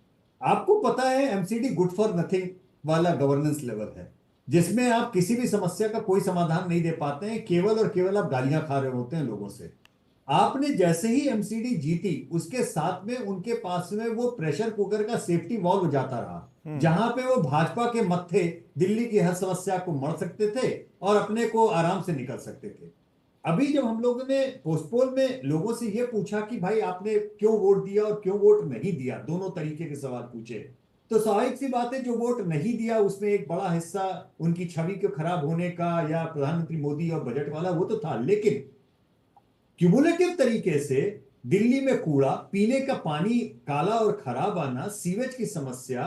आपको पता है एमसीडी गुड फॉर नथिंग वाला गवर्नेंस लेवल है, जिसमें आप किसी भी समस्या का कोई समाधान नहीं दे पाते हैं, केवल और केवल आप गालियां खा रहे होते हैं लोगों से। आपने जैसे ही एमसीडी जीती, उसके साथ में उनके पास में वो प्रेशर कुकर का सेफ्टी वॉल्व जाता रहा, जहां पे वो भाजपा के मत्थे दिल्ली की हर समस्या को मर सकते थे और अपने को आराम से निकल सकते थे। अभी जब हम लोगों ने पोस्टपोल में लोगों से ये पूछा कि भाई आपने क्यों वोट दिया और क्यों वोट नहीं दिया, दोनों तरीके के सवाल पूछे, तो स्वाभाविक सी बात है जो वोट नहीं दिया उसमें एक बड़ा हिस्सा उनकी छवि के खराब होने का या प्रधानमंत्री मोदी और बजट वाला वो तो था, लेकिन क्यूमुलेटिव तरीके से दिल्ली में कूड़ा, पीने का पानी काला और खराब आना, सीवेज की समस्या,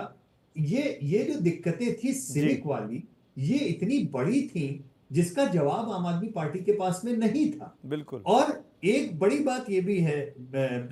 ये जो दिक्कतें थी सिविक वाली, ये इतनी बड़ी थी जिसका जवाब आम आदमी पार्टी के पास में नहीं था। बिल्कुल। और एक बड़ी बात ये भी है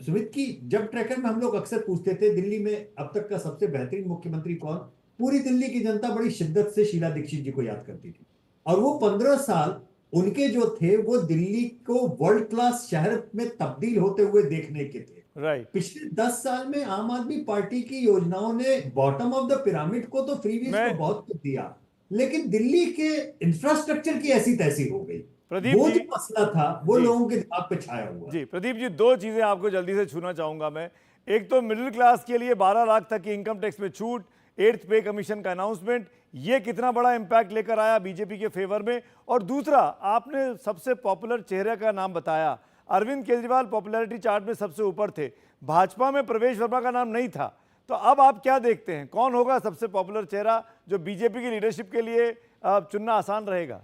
सुमित की, जब ट्रैकर में हम लोग अक्सर पूछते थे दिल्ली में अब तक का सबसे बेहतरीन मुख्यमंत्री कौन, पूरी दिल्ली की जनता बड़ी शिद्दत से शीला दीक्षित जी को याद करती थी। और वो 15 साल उनके जो थे वो दिल्ली को वर्ल्ड क्लास शहर में तब्दील होते हुए देखने के थे। राइट। पिछले 10 साल में आम आदमी पार्टी की योजनाओं ने बॉटम ऑफ द पिरामिड को तो फ्रीबीज को बहुत कुछ दिया, लेकिन दिल्ली के इंफ्रास्ट्रक्चर की ऐसी तैसी हो गई। प्रदीप वो जी, जो मसला था वो लोगों के दिमाग पे छाया हुआ। जी प्रदीप जी, 2 चीजें आपको जल्दी से छूना चाहूंगा मैं। एक तो मिडिल क्लास के लिए 12 लाख तक की इनकम टैक्स में छूट, 8th पे कमीशन का अनाउंसमेंट, ये कितना बड़ा इंपैक्ट लेकर आया बीजेपी के फेवर में। और दूसरा, आपने सबसे पॉपुलर चेहरे का नाम बताया, अरविंद केजरीवाल पॉपुलैरिटी चार्ट में सबसे ऊपर थे, भाजपा में प्रवेश वर्मा का नाम नहीं था। तो अब आप क्या देखते हैं, कौन होगा सबसे पॉपुलर चेहरा जो बीजेपी की लीडरशिप के लिए चुनना आसान रहेगा?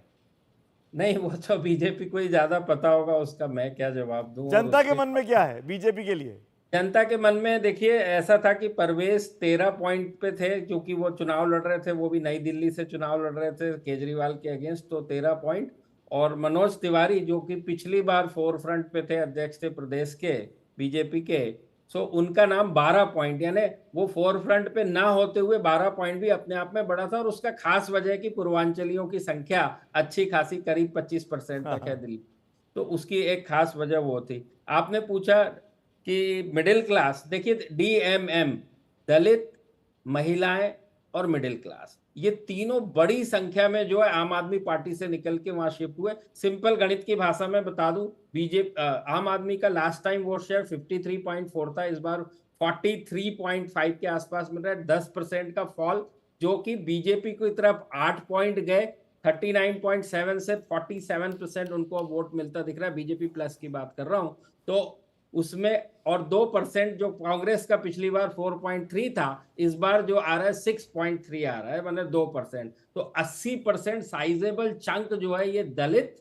नहीं, वो तो बीजेपी को ही ज्यादा पता होगा, उसका मैं क्या जवाब दूं। जनता के मन में क्या है बीजेपी के लिए? जनता के मन में देखिए, ऐसा था कि परवेश 13 पॉइंट पे थे, क्योंकि वो चुनाव लड़ रहे थे, वो भी नई दिल्ली से चुनाव लड़ रहे थे केजरीवाल के अगेंस्ट, तो 13 पॉइंट। और मनोज तिवारी जो कि पिछली बार फोर फ्रंट पे थे, अध्यक्ष थे प्रदेश के बीजेपी के, सो उनका नाम 12 पॉइंट, यानी वो फोर फ्रंट पे ना होते हुए 12 पॉइंट भी अपने आप में बड़ा था। और उसका खास वजह है कि पूर्वांचलियों की संख्या अच्छी खासी करीब 25% तक है दिल्ली, तो उसकी एक खास वजह वो थी। आपने पूछा कि मिडिल क्लास, देखिए DMM, दलित, महिलाएं और मिडिल क्लास, ये तीनों बड़ी संख्या में जो है आम आदमी पार्टी से निकल के वहां शिफ्ट हुए। सिंपल गणित की भाषा में बता दूं, आम आदमी का लास्ट टाइम वोट शेयर 53.4 था, इस बार 43.5 के आसपास मिल रहा है, 10% का फॉल, जो कि बीजेपी की तरफ 8 पॉइंट गए, 39.7 से 47% उनको अब वोट मिलता दिख रहा है, बीजेपी प्लस की बात कर रहा हूं। तो उसमें और 2% जो कांग्रेस का पिछली बार 4.3 था, इस बार जो आ रहा है 6.3 आ रहा है, मतलब 2%। तो 80% साइजेबल चंक जो है ये दलित,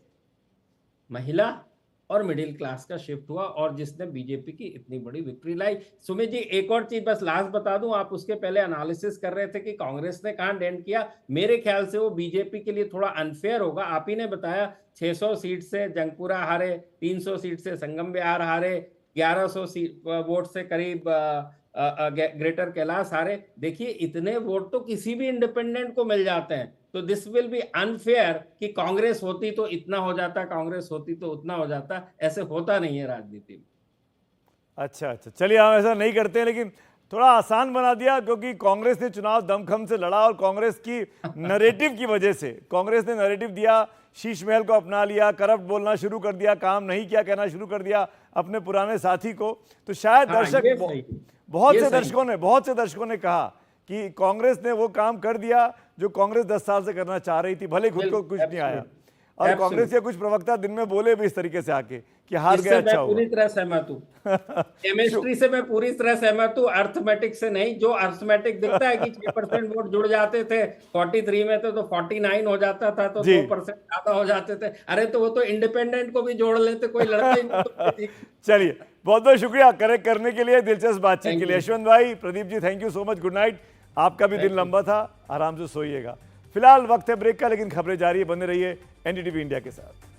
महिला और मिडिल क्लास का शिफ्ट हुआ, और जिसने बीजेपी की इतनी बड़ी विक्ट्री लाई। सुमित जी, एक और चीज बस लास्ट बता दूं, आप उसके पहले एनालिसिस कर रहे थे कि कांग्रेस ने कहां डेंट किया। मेरे ख्याल से वो बीजेपी के लिए थोड़ा अनफेयर होगा। आप ही ने बताया 600 सीट से जंगपुरा हारे, 300 सीट से संगम बिहार हारे, 1100 वोट से करीब ग्रेटर कैलाश हारे। देखिए, इतने वोट तो किसी भी इंडिपेंडेंट को मिल जाते हैं, तो दिस विल बी अनफेयर कि कांग्रेस होती तो इतना हो जाता, कांग्रेस होती तो उतना हो जाता। ऐसे होता नहीं है राजनीति में। अच्छा, चलिए हम ऐसा नहीं करते हैं, लेकिन थोड़ा आसान बना दिया, क्योंकि कांग्रेस ने चुनाव दमखम से लड़ा और कांग्रेस की नैरेटिव की वजह से कांग्रेस ने नैरेटिव दिया, शीश महल को अपना लिया, करप्ट बोलना शुरू कर दिया, काम नहीं किया कहना शुरू कर दिया अपने पुराने साथी को। तो शायद दर्शक, बहुत से दर्शकों ने कहा कि कांग्रेस ने वो काम कर दिया जो कांग्रेस 10 साल से करना चाह रही थी, भले खुद को कुछ नहीं आया। और कांग्रेस के कुछ प्रवक्ता दिन में बोले भी इस तरीके से आके कि हार गया, अच्छा हुआ। पूरी तरह सहमत हूँ। केमिस्ट्री से मैं पूरी तरह सहमत हूँ, अर्थमेटिक से नहीं। जो अर्थमेटिक दिखता है कि 6% वोट जुड़ जाते थे, 43 में तो 49 हो जाता था, तो 2% ज्यादा हो जाते थे। अरे तो वो तो इंडिपेंडेंट को भी जोड़ लेते, कोई लड़ता ही नहीं। चलिए, बहुत बहुत शुक्रिया करेक्ट करने के लिए, दिलचस्प बातचीत के लिए। यशवंत भाई, Pradeep ji, thank you so much. Good night. आपका भी दिन लंबा था, आराम से सोइएगा। फिलहाल वक्त है ब्रेक का, लेकिन खबरें जारी है, बने रहिए एनडीटीवी इंडिया के साथ।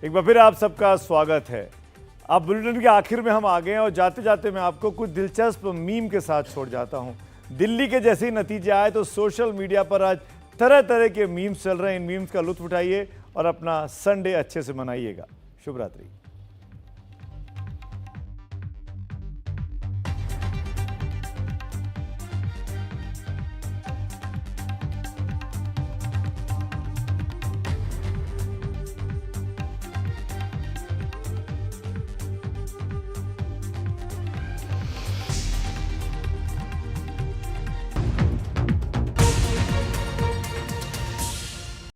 एक बार फिर आप सबका स्वागत है। अब बुलेटिन के आखिर में हम आ गए हैं और जाते जाते मैं आपको कुछ दिलचस्प मीम के साथ छोड़ जाता हूं। दिल्ली के जैसे ही नतीजे आए तो सोशल मीडिया पर आज तरह तरह के मीम्स चल रहे हैं। इन मीम्स का लुत्फ उठाइए और अपना संडे अच्छे से मनाइएगा। शुभ रात्रि।